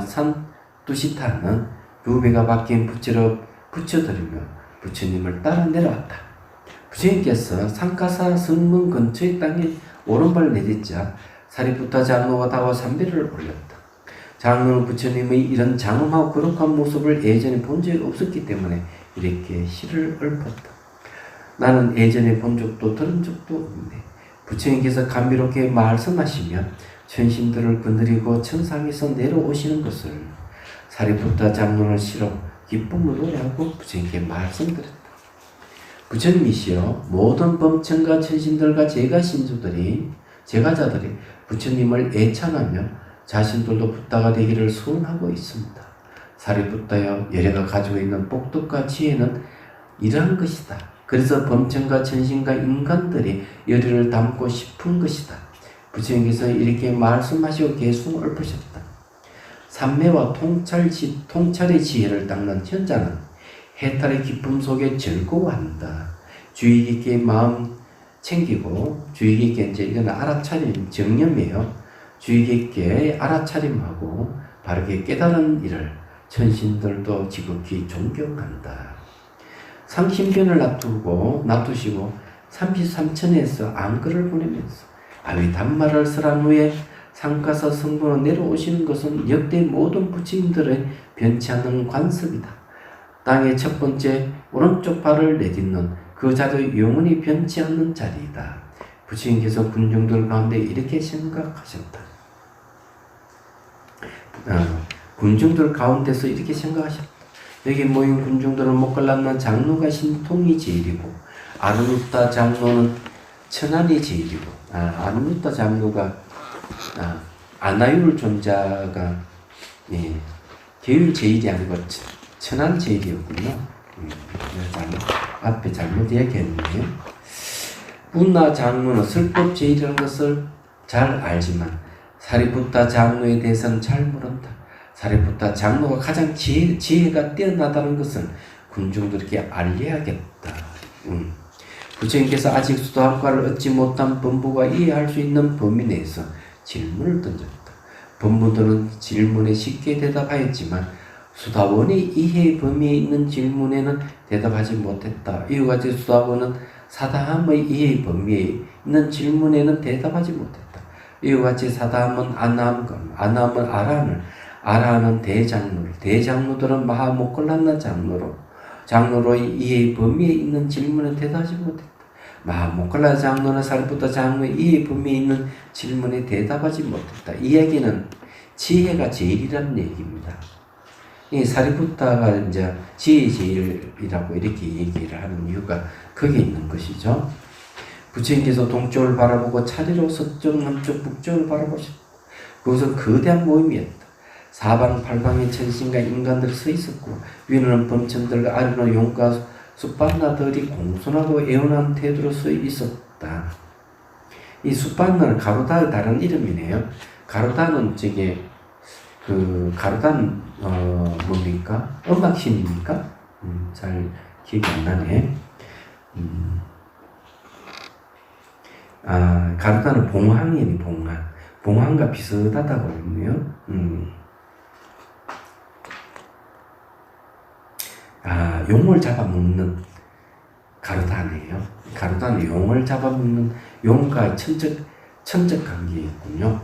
산 두시타는 유배가 바뀐 부처로 붙여드리며 부처님을 따라 내려왔다. 부처님께서 상가사 성문 근처의 땅에 오른발을 내딛자 사리푸타 장로가 다와 삼배를 올렸다. 장로는 부처님의 이런 장엄하고 거룩한 모습을 예전에 본 적이 없었기 때문에 이렇게 시를 읊었다. 나는 예전에 본 적도 들은 적도 없는데 부처님께서 감미롭게 말씀하시며 천신들을 거느리고 천상에서 내려오시는 것을 사리푸타 장로를 실어 기쁨을 노래하고 부처님께 말씀드렸다. 부처님이시여 모든 범천과 천신들과 제가자들이 부처님을 애찬하며 자신들도 붓다가 되기를 소원하고 있습니다. 사리푸타여 열애가 가지고 있는 복덕과 지혜는 이러한 것이다. 그래서 범천과 천신과 인간들이 열애를 담고 싶은 것이다. 부처님께서 이렇게 말씀하시고 계속 읊으셨다. 삼매와 통찰의 지혜를 닦는 현자는 해탈의 기쁨 속에 즐거워한다. 주의 깊게 마음 챙기고 주의 깊게 이제 이건 알아차림 정념이에요. 주의 깊게 알아차림하고 바르게 깨달은 이를 천신들도 지극히 존경한다. 상신변을 놔두시고 33천에서 안글을 보내면서 아위 단말을 설한 후에 상가사 성분으로 내려오시는 것은 역대 모든 부처님들의 변치 않는 관습이다. 땅의 첫 번째 오른쪽 발을 내딛는 그 자리도 영원히 변치 않는 자리이다. 부처님께서 군중들 가운데 이렇게 생각하셨다. 군중들 가운데서 이렇게 생각하셨다. 여기 모인 군중들은 못 갈랐는 장로가 신통이 제일이고 아르누타 장로는 천안이 제일이고 아르누타 장로가 아나율 존자가 계율 제일이 아니고 천안 제일이었군요. 앞에 잘못 얘기했네요. 운나 장로는 설법 제일이라는 것을 잘 알지만 사리푸타 장로에 대해서는 잘 모른다. 사리푸타 장로가 가장 지혜가 뛰어나다는 것을 군중들에게 알려야겠다. 부처님께서 아직 수도학과를 얻지 못한 범부가 이해할 수 있는 범위 내에서 질문을 던졌다. 범부들은 질문에 쉽게 대답하였지만 수다원이 이해의 범위에 있는 질문에는 대답하지 못했다. 이와 같이 수다원은 사다함의 이해의 범위에 있는 질문에는 대답하지 못했다. 이와 같이 사다함은 아나함은 아라한은 대장로들은 마하모클란나 장로로의 이해의 범위에 있는 질문에 대답하지 못했다. 마하모클란나 장로는 사리푸타 장로의 이해의 범위에 있는 질문에 대답하지 못했다. 이 얘기는 지혜가 제일이라는 얘기입니다. 이 사리푸타가 이제 지혜 제일이라고 이렇게 얘기를 하는 이유가 거기에 있는 것이죠. 부처님께서 동쪽을 바라보고 차례로 서쪽, 남쪽, 북쪽을 바라보셨다. 그것은 거대한 모임이었다. 사방팔방에 천신과 인간들이 서 있었고 위로는 범천들과 아래로는 용과 숫밭나들이 공손하고 애원한 태도로 서 있었다. 이 숫밭나는 가로다의 다른 이름이네요. 가로다는 가로다는 뭡니까? 음악신입니까? 잘 기억이 안 나네. 가로다는 봉황이니 봉황. 봉황과 비슷하다고 했네요. 용을 잡아먹는 가로다네요. 가로다는 용을 잡아먹는 용과 천적 관계였군요.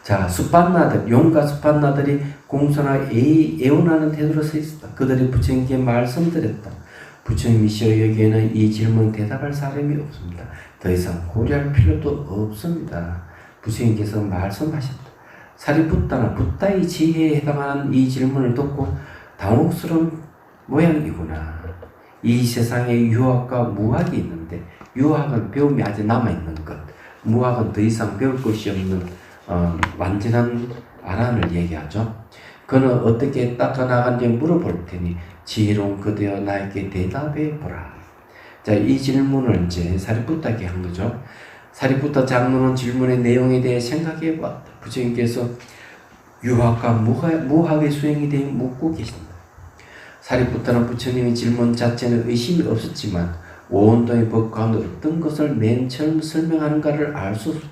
자, 숫밭나들, 용과 숫밭나들이 공손하게 애원하는 태도로 서 있었다. 그들이 부처님께 말씀드렸다. 부처님이시여 여기에는 이 질문 대답할 사람이 없습니다. 더 이상 고려할 필요도 없습니다. 부처님께서 말씀하셨다. 사리푸tta나 붓다의 지혜에 해당하는 이 질문을 듣고 당혹스러운 모양이구나. 이 세상에 유학과 무학이 있는데 유학은 배움이 아직 남아있는 것, 무학은 더 이상 배울 것이 없는 완전한 아란을 얘기하죠. 그는 어떻게 닦아나간지 물어볼 테니 지혜로운 그대여 나에게 대답해 보라. 자, 이 질문을 이제 사리푸tta에게 한 거죠. 사리푸tta 장로는 질문의 내용에 대해 생각해 봤다. 부처님께서 유학과 무학의 수행에 대해 묻고 계신다. 사리푸tta는 부처님의 질문 자체는 의심이 없었지만 오온동의 법 가운데 어떤 것을 맨 처음 설명하는가를 알 수 없었다.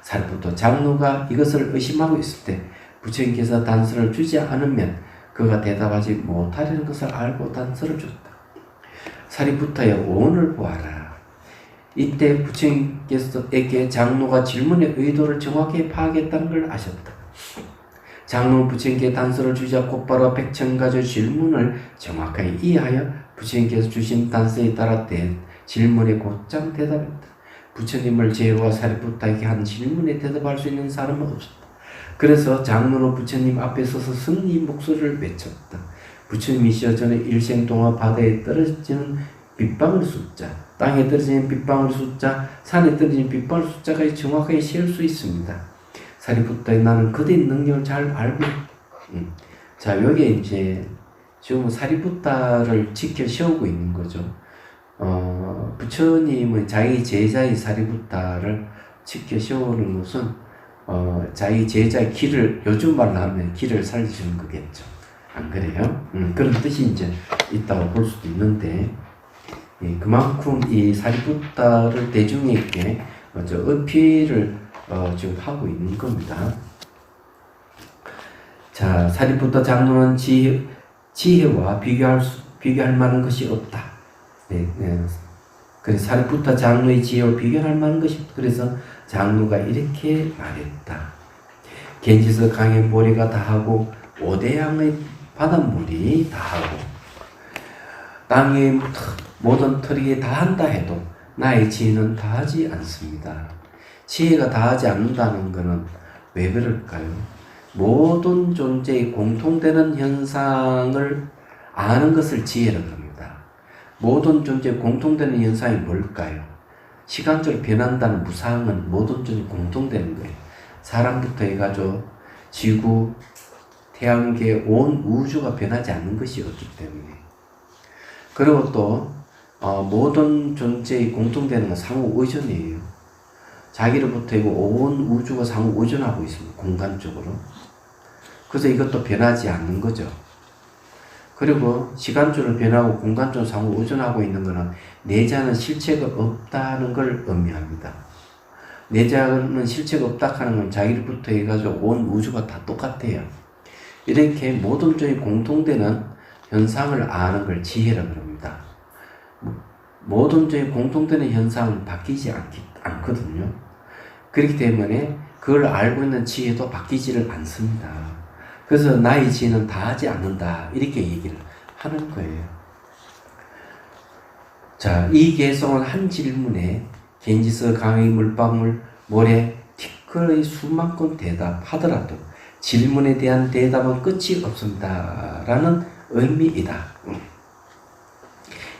사리푸tta 장로가 이것을 의심하고 있을 때 부처님께서 단서를 주지 않으면 그가 대답하지 못하려는 것을 알고 단서를 줬다. 사리푸tta여 오온을 보아라. 이때 부처님께서에게 장로가 질문의 의도를 정확히 파악했다는 걸 아셨다. 장로는 부처님께 단서를 주자 곧바로 백천가지 질문을 정확하게 이해하여 부처님께서 주신 단서에 따라 질문에 곧장 대답했다. 부처님을 제외하고 사리푸tta에게 한 질문에 대답할 수 있는 사람은 없었다. 그래서 장로는 부처님 앞에 서서 승리 목소리를 외쳤다. 부처님이시여 저는 일생 동안 바다에 떨어지는 빗방울 숫자, 땅에 떨어지는 빗방울 숫자, 산에 떨어지는 빗방울 숫자까지 정확하게 세울 수 있습니다. 사리푸tta의 나는 그대의 능력을 잘 알고 자, 여기에 이제 지금 사리푸tta를 지켜 세우고 있는 거죠. 부처님은 자기 제자의 사리푸tta를 지켜 세우는 것은 자기 제자의 길을, 요즘 말로 하면 길을 살리시는 거겠죠. 안 그래요? 그런 뜻이 이제 있다고 볼 수도 있는데, 그만큼 이 사리푸tta를 대중에게 어필을 지금 하고 있는 겁니다. 자, 사리푸tta 장로는 지혜와 비교할 만한 것이 없다. 그래서 사리푸tta 장로의 지혜와 비교할 만한 것이 없다. 그래서 장로가 이렇게 말했다. 겐지스 강의 모래가 다하고 오대양의 바닷물이 다하고 땅의 모든 털이 다한다 해도 나의 지혜는 다하지 않습니다. 지혜가 다하지 않는다는 것은 왜 그럴까요? 모든 존재의 공통되는 현상을 아는 것을 지혜라고 합니다. 모든 존재의 공통되는 현상이 뭘까요? 시간적으로 변한다는 무상은 모든 존재에 공통되는 거예요. 사람부터 해가지고 지구, 태양계, 온 우주가 변하지 않는 것이 없기 때문에. 그리고 또 모든 존재의 공통되는 건 상호 의존이에요. 자기로부터 온 우주가 상호 의존하고 있습니다. 공간적으로. 그래서 이것도 변하지 않는 거죠. 그리고 시간적으로 변하고 공간적으로 상호 의존하고 있는 것은 내자는 실체가 없다는 걸 의미합니다. 내자는 실체가 없다 하는 건 자기로부터 해가지고 온 우주가 다 똑같아요. 이렇게 모든 존재의 공통되는 현상을 아는 걸 지혜라고 합니다. 모든 존재의 공통되는 현상은 바뀌지 않거든요. 그렇기 때문에 그걸 알고 있는 지혜도 바뀌지를 않습니다. 그래서 나의 지혜는 다하지 않는다 이렇게 얘기를 하는 거예요. 자, 이 개성은 한 질문에 겐지스 강의 물방울 모래 티끌의 수만 건 대답하더라도 질문에 대한 대답은 끝이 없습니다 라는 의미이다.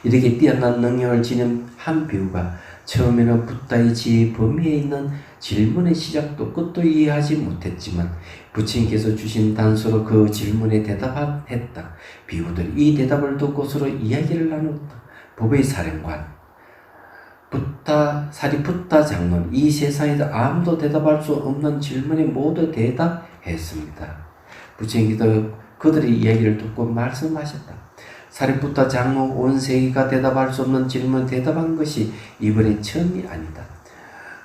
이렇게 뛰어난 능력을 지닌 한 배우가 처음에는 붓다의 지혜 범위에 있는 질문의 시작도 끝도 이해하지 못했지만 부처님께서 주신 단서로 그 질문에 대답했다. 비구들이 이 대답을 듣고 서로 이야기를 나눴다. 법의 사령관 사리푸타 장로는 이 세상에서 아무도 대답할 수 없는 질문에 모두 대답했습니다. 부처님께서 그들의 이야기를 듣고 말씀하셨다. 사리푸타 장로 온 세계가 대답할 수 없는 질문에 대답한 것이 이번이 처음이 아니다.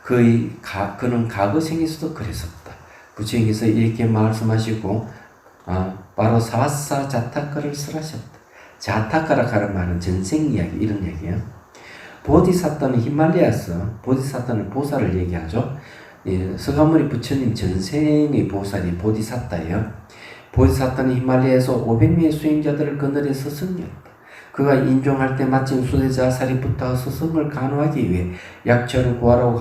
그는 과거 생에서도 그랬었다. 부처님께서 이렇게 말씀하시고 바로 사와사 자타카를 설하셨다. 자타카라 하는 말은 전생 이야기 이런 얘기예요. 보디사타는 히말라야에서 보디사타는 보살을 얘기하죠. 서가모니 부처님 전생의 보살이 보디사타예요. 보디사타는 히말라야에서 500명의 수행자들을 거느려 스승이었다. 그가 인종할 때 마침 수제자 사리푸타가 스승을 간호하기 위해 약초를 구하러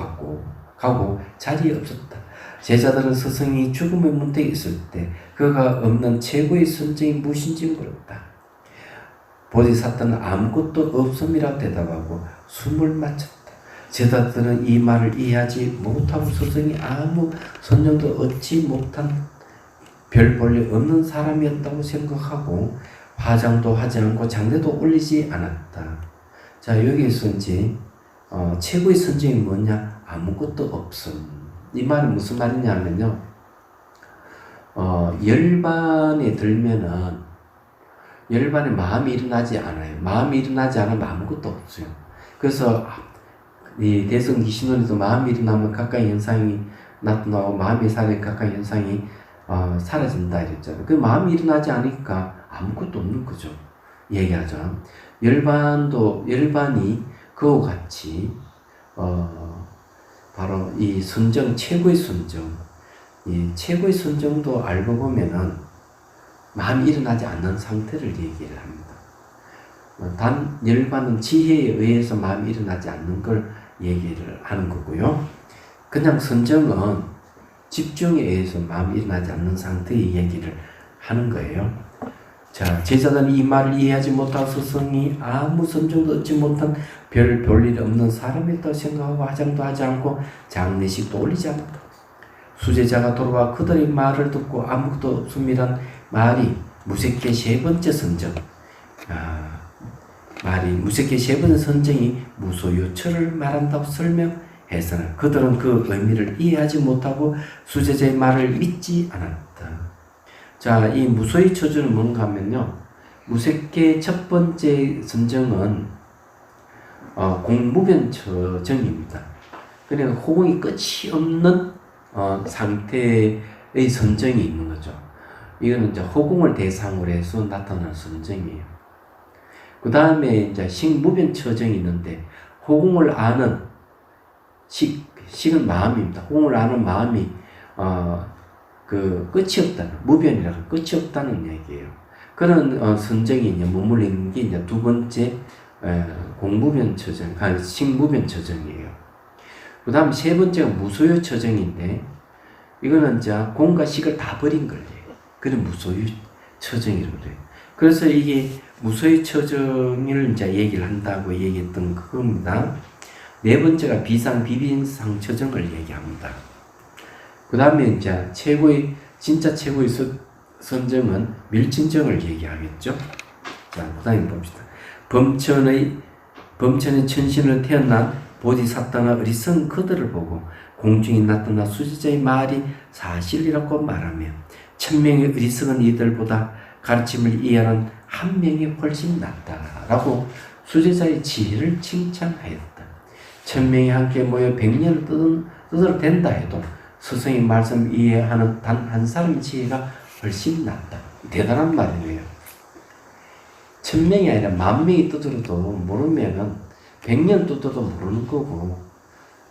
가고 자리에 없었다. 제자들은 스승이 죽음의 문턱에 있을 때 그가 없는 최고의 선정이 무엇인지 물었다. 보디사타는 아무것도 없음이라 대답하고 숨을 마쳤다. 제자들은 이 말을 이해하지 못하고 스승이 아무 선정도 얻지 못한 별 볼일 없는 사람이었다고 생각하고 화장도 하지 않고 장례도 올리지 않았다. 자, 여기서 이제 최고의 선정이 뭐냐? 아무것도 없음. 이 말은 무슨 말이냐면요. 열반에 들면은 열반에 마음이 일어나지 않아요. 마음이 일어나지 않으면 아무것도 없어요. 그래서 이 대승 기신론에도 마음이 일어나면 가까이 현상이 나타나고 마음이 살에 가까이 현상이 사라진다 이랬잖아요. 그 마음이 일어나지 않으니까 아무것도 없는 거죠. 얘기하죠. 열반이 그와 같이 바로 이 선정, 최고의 선정, 이 최고의 선정도 알고 보면은 마음이 일어나지 않는 상태를 얘기를 합니다. 단 열반은 지혜에 의해서 마음이 일어나지 않는 걸 얘기를 하는 거고요. 그냥 선정은 집중에 의해서 마음이 일어나지 않는 상태의 얘기를 하는 거예요. 자, 제자들은 이 말을 이해하지 못하고 스승이 아무 선정도 얻지 못한 별 볼일 없는 사람이었다고 생각하고 화장도 하지 않고 장례식도 올리지 않았다. 수제자가 돌아와 그들의 말을 듣고 아무것도 없음이란 말이 무색계 세 번째 선정. 말이 무색계 세 번째 선정이 무소유처를 말한다고 설명해서는 그들은 그 의미를 이해하지 못하고 수제자의 말을 믿지 않았다. 자, 이 무소의 처주는 뭔가 하면요. 무색계 첫 번째 선정은 공무변 처정입니다. 그러니까 호공이 끝이 없는 상태의 선정이 있는 거죠. 이거는 이제 호공을 대상으로 해서 나타나는 선정이에요. 그 다음에 이제 식무변 처정이 있는데 호공을 아는 식은 마음입니다. 호공을 아는 마음이 그 끝이 없다는 무변이라고 끝이 없다는 얘기예요. 그런 선정이 이제 머물리는 게 이제 두 번째 공무변 처정, 식무변 처정이에요. 그 다음 세 번째가 무소유 처정인데 이거는 이제 공과 식을 다 버린 거예요. 그런 무소유 처정이라고 그래요. 그래서 이게 무소유 처정을 이제 얘기를 한다고 얘기했던 그겁니다. 네 번째가 비상비빈상 처정을 얘기합니다. 그 다음에 이제 진짜 최고의 선정은 밀진정을 얘기하겠죠. 자, 그 다음에 봅시다. 범천의 천신을 태어난 보디사타나 어리석은 그들을 보고 공중에 나타나 수제자의 말이 사실이라고 말하며 1000명의 어리석은 이들보다 가르침을 이해하는 한 명이 훨씬 낫다라고 수제자의 지혜를 칭찬하였다. 1000명이 함께 모여 100년을 떠들어 된다 해도 스승의 말씀 이해하는 단 한 사람의 지혜가 훨씬 낫다. 대단한 말이에요. 1000명이 아니라 10,000명이 떠들어도 모르면은 100년 떠들어도 모르는 거고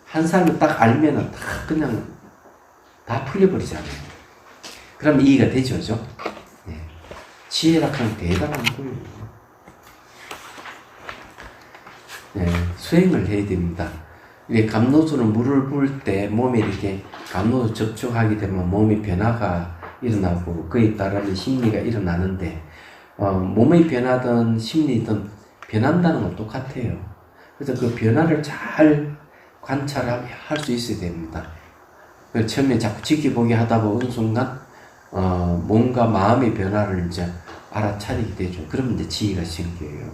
한 사람이 딱 알면은 다 그냥 다 풀려버리잖아요. 그럼 이해가 되죠, 그죠? 네. 지혜라 하면 대단한 거예요. 네, 수행을 해야 됩니다. 감로수는 물을 부을 때 몸에 이렇게 감로수 접촉하게 되면 몸의 변화가 일어나고 그에 따른 심리가 일어나는데 몸의 변화든 심리든 변한다는 건 똑같아요. 그래서 그 변화를 잘 관찰할 수 있어야 됩니다. 처음에 자꾸 지켜보게 하다 보면 어느 순간 뭔가 마음의 변화를 이제 알아차리게 되죠. 그러면 이제 지혜가 생겨요.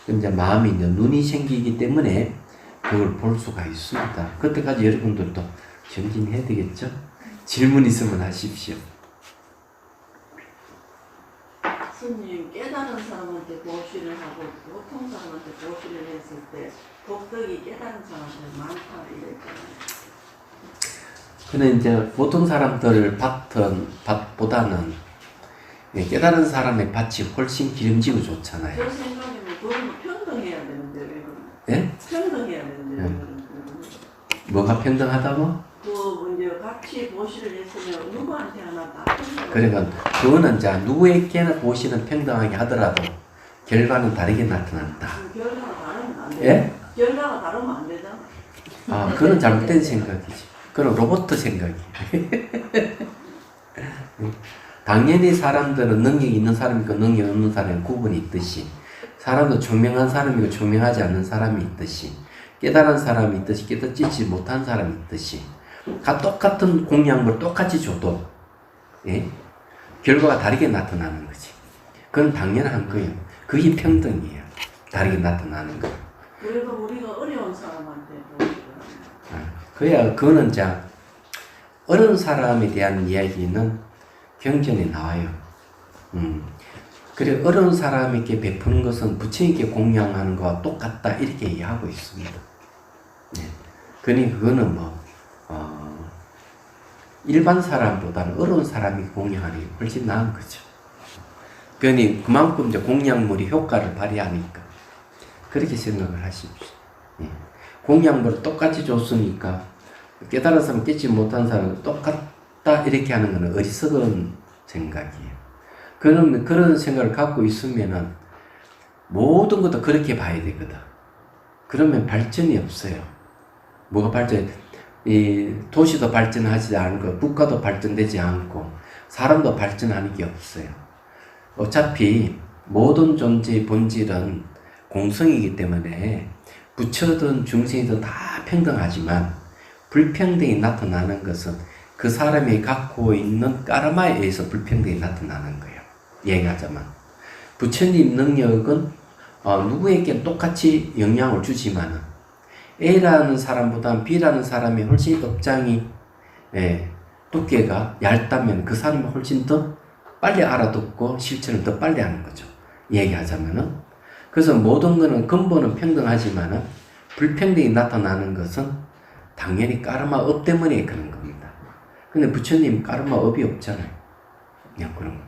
그럼 이제 마음이 이제 눈이 생기기 때문에 그걸 볼 수가 있습니다. 그때까지 여러분들도 정진해야 되겠죠? 질문 있으면 하십시오.
스님, 깨달은 사람한테 보시를 하고 보통 사람한테 보시를 했을 때 복덕이 깨달은 사람한테 많다 이랬잖아요.
근데 이제 보통 사람들 밭보다는 깨달은 사람의 밭이 훨씬 기름지고 좋잖아요.
제 생각에는 그건 평등해야 되는데 왜 그러나?
예?
평등해야 되는데 왜 그러나?
뭐가 평등하다고?
그 이제 같이 보시를 했으면 누구한테 하나 다 평등.
그러니까 그거는 이제 누구에게나 보시는 평등하게 하더라도 결과는 다르게 나타난다.
결과가 다르면 안 돼.
예?
결과가 다르면 안 되잖아.
아, 그건 잘못된 생각이지. 그건 로봇 생각이. 당연히 사람들은 능력이 있는 사람이 있고 능력이 없는 사람이 구분이 있듯이 사람도 총명한 사람이고 총명하지 않는 사람이 있듯이 깨달은 사람이 있듯이 깨닫지 못한 사람이 있듯이 똑같은 공약을 똑같이 줘도 예? 결과가 다르게 나타나는 거지. 그건 당연한 거예요. 그게 평등이에요. 다르게 나타나는 거.
그래도 우리가 어려운 사람한테 보시를
그래야 그거는 자 어려운 사람에 대한 이야기는 경전에 나와요. 그래 어려운 사람에게 베푸는 것은 부처님께 공양하는 것과 똑같다 이렇게 이해하고 있습니다. 네. 그러니 그거는 일반 사람보다는 어려운 사람이 공양하는 게 훨씬 나은 거죠. 그러니 그만큼 이제 공양물이 효과를 발휘하니까 그렇게 생각을 하십시오. 네. 공양물을 똑같이 줬으니까 깨달은 사람 깨지 못한 사람은 똑같다 이렇게 하는 것은 어리석은 생각이에요. 그런 생각을 갖고 있으면은 모든 것도 그렇게 봐야 되거든. 그러면 발전이 없어요. 뭐가 발전? 이 도시도 발전하지 않고 국가도 발전되지 않고 사람도 발전하는 게 없어요. 어차피 모든 존재의 본질은 공성이기 때문에 부처든 중생이든 다 평등하지만 불평등이 나타나는 것은 그 사람이 갖고 있는 까르마에 의해서 불평등이 나타나는 거예요. 얘기하자면 부처님 능력은 누구에게 똑같이 영향을 주지만 A라는 사람보다 B라는 사람이 훨씬 업장이 두께가 얇다면 그 사람이 훨씬 더 빨리 알아듣고 실천을 더 빨리 하는 거죠. 얘기하자면은 그래서 모든 것은 근본은 평등하지만 불평등이 나타나는 것은 당연히 까르마 업 때문에 그런 겁니다. 근데 부처님 까르마 업이 없잖아요. 그냥 그런 거.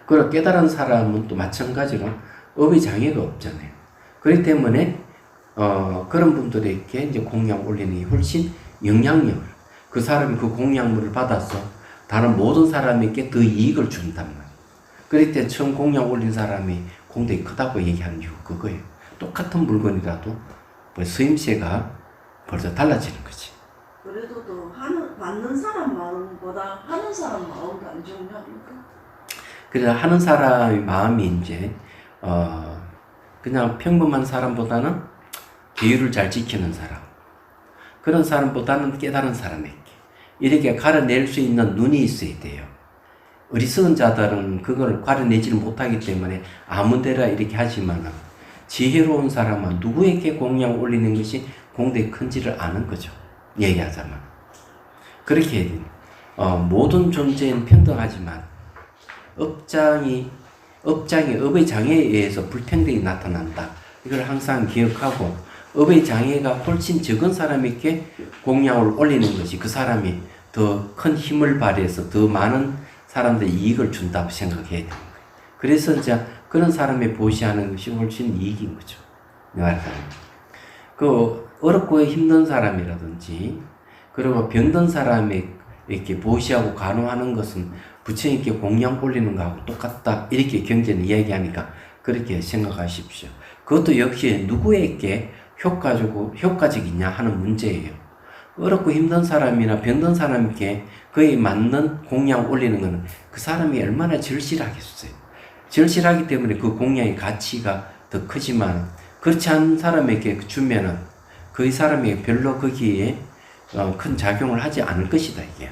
그리고 깨달은 사람은 또 마찬가지로 업의 장애가 없잖아요. 그렇기 때문에 그런 분들에게 이제 공양 올리는 게 훨씬 영향력을 그 사람이 그 공양물을 받아서 다른 모든 사람에게 더 이익을 준단 말이에요. 그럴 때 처음 공양 올린 사람이 공덕이 크다고 얘기하는 이유 그거예요. 똑같은 물건이라도 쓰임새가 벌써 달라지는 거지.
그래도 또 받는 사람 마음보다 하는 사람 마음도 안 중요합니까?
그래서 하는 사람의 마음이 이제 그냥 평범한 사람보다는 계율을 잘 지키는 사람, 그런 사람보다는 깨달은 사람에게 이렇게 가려낼 수 있는 눈이 있어야 돼요. 어리석은 자들은 그걸 가려내지를 못하기 때문에 아무데나 이렇게 하지만 지혜로운 사람은 누구에게 공양 올리는 것이 공덕이 큰지를 아는 거죠. 얘기하자면 그렇게 해야 돼요. 모든 존재는 평등하지만 업의 장애에 의해서 불평등이 나타난다. 이걸 항상 기억하고 업의 장애가 훨씬 적은 사람에게 공양을 올리는 것이 그 사람이 더 큰 힘을 발휘해서 더 많은 사람들의 이익을 준다고 생각해야 되는 거예요. 그래서 이제 그런 사람의 보시하는 것이 훨씬 이익인 거죠. 그 어렵고 힘든 사람이라든지 그리고 병든 사람에 이렇게 보시하고 간호하는 것은 부처님께 공양 올리는 거하고 똑같다 이렇게 경전을 이야기하니까 그렇게 생각하십시오. 그것도 역시 누구에게 효과적이냐 하는 문제예요. 어렵고 힘든 사람이나 병든 사람에게 그에 맞는 공양 올리는 것은 그 사람이 얼마나 절실하겠어요. 절실하기 때문에 그 공양의 가치가 더 크지만 그렇지 않은 사람에게 주면은 그 사람이 별로 거기에 큰 작용을 하지 않을 것이다 이게.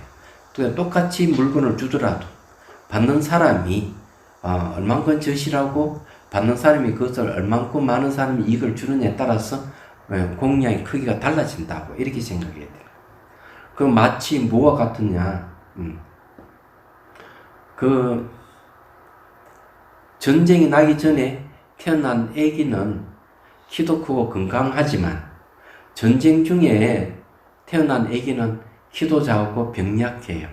또 똑같이 물건을 주더라도 받는 사람이 얼만큼 젖이라고 받는 사람이 그것을 얼만큼 많은 사람이 이익을 주느냐에 따라서 공량의 크기가 달라진다고 이렇게 생각해야 돼요. 그 마치 뭐와 같으냐? 그 전쟁이 나기 전에 태어난 아기는 키도 크고 건강하지만 전쟁 중에 태어난 아기는 키도 작고 병약해요.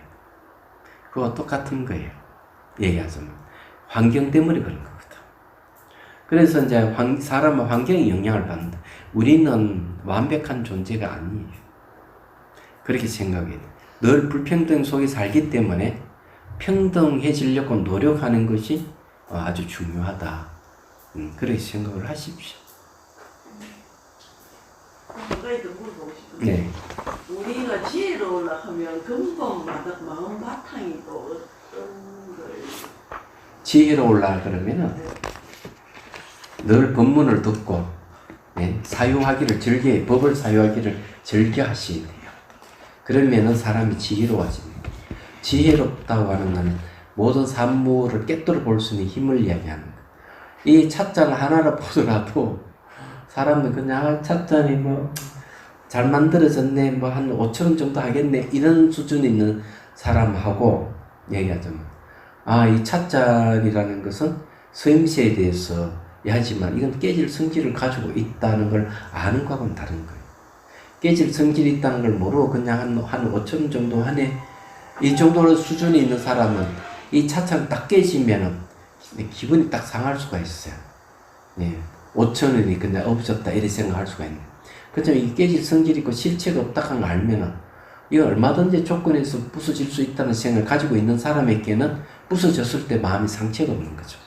그거 똑같은 거예요. 얘기하자면 환경 때문에 그런 거거든. 그래서 이제 사람은 환경에 영향을 받는다. 우리는 완벽한 존재가 아니에요. 그렇게 생각해야 돼. 늘 불평등 속에 살기 때문에 평등해지려고 노력하는 것이 아주 중요하다. 그렇게 생각을 하십시오.
한 가지 더 물어보고 싶은데
네.
우리가 지혜로우려 하면 근본 마음 바탕이 또 어떤 걸
지혜로우려 그러면은 늘 법문을 듣고 사유하기를 법을 사유하기를 즐겨 하셔야 돼요. 그러면은 사람이 지혜로워집니다. 지혜롭다고 하는 것은 모든 산물을 깨뜨려 볼 수 있는 힘을 이야기하는 거예요. 이 찻잔 하나를 보더라도 사람은 그냥 찻잔이 뭐 잘 만들어졌네, 뭐 한 5,000원 정도 하겠네, 이런 수준에 있는 사람하고 얘기하자면 이 찻잔이라는 것은 서임새에 대해서 하지만 이건 깨질 성질을 가지고 있다는 걸 아는 거하고는 다른 거예요. 깨질 성질이 있다는 걸 모르고 그냥 한 5,000원 정도 하네, 이 정도 수준에 있는 사람은 이 찻잔 딱 깨지면은 기분이 딱 상할 수가 있어요. 5,000원이 그냥 없어졌다 이렇게 생각할 수가 있네. 그렇지만 이 깨질 성질이 있고 실체가 없다 하는 걸 알면은 이거 얼마든지 조건에서 부서질 수 있다는 생각을 가지고 있는 사람에게는 부서졌을 때 마음이 상처가 없는 거죠.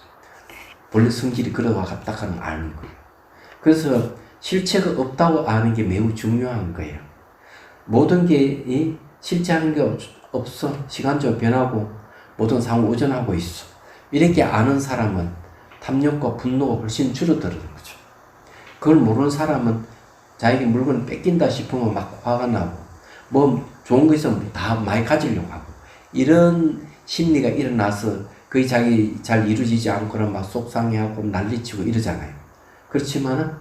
원래 성질이 그러고 갔다 하는 걸 아는 거예요. 그래서 실체가 없다고 아는 게 매우 중요한 거예요. 모든 게 실체하는 게 없어. 시간적으로 변하고 모든 상황을 의존하고 있어. 이렇게 아는 사람은 탐욕과 분노가 훨씬 줄어드는 거죠. 그걸 모르는 사람은 자기 물건을 뺏긴다 싶으면 막 화가 나고 뭐 좋은 거 있으면 다 많이 가지려고 하고 이런 심리가 일어나서 거의 자기 잘 이루어지지 않거나 막 속상해하고 난리치고 이러잖아요. 그렇지만은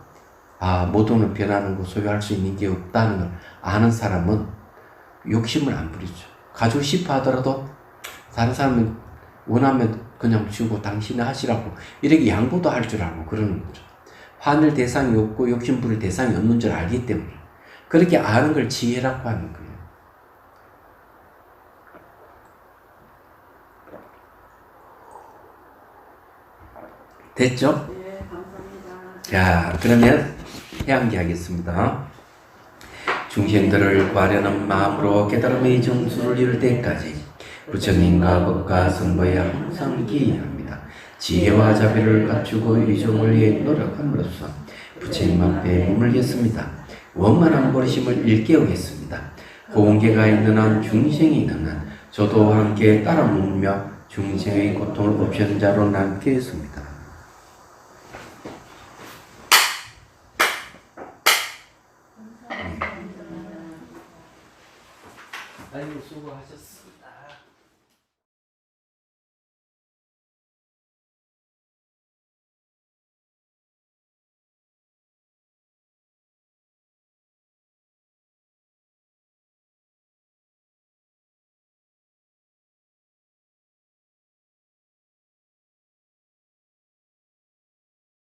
모든 걸 변하는 거 소유할 수 있는 게 없다는 걸 아는 사람은 욕심을 안 부리죠. 가지고 싶어 하더라도 다른 사람은 원하면 그냥 주고 당신이 하시라고 이렇게 양보도 할 줄 알고 그러는 거죠. 화낼 대상이 없고 욕심 부릴 대상이 없는 줄 알기 때문에 그렇게 아는 걸 지혜라고 하는 거예요. 됐죠?
네, 감사합니다.
자, 그러면 해양기 하겠습니다. 중생들을 구하려는 마음으로 깨달음의 정수를 이룰 때까지 부처님과 법과 선보에 항상 기여합니다. 지혜와 자비를 갖추고 유종을 위해 노력함으로써 부처님 앞에 머물겠습니다. 원만한 버리심을 일깨우겠습니다. 공개가 있는 한 중생이 있는 한 저도 함께 따라 머물며 중생의 고통을 없애는 자로 남겠습니다. 아이고 수고하셨어.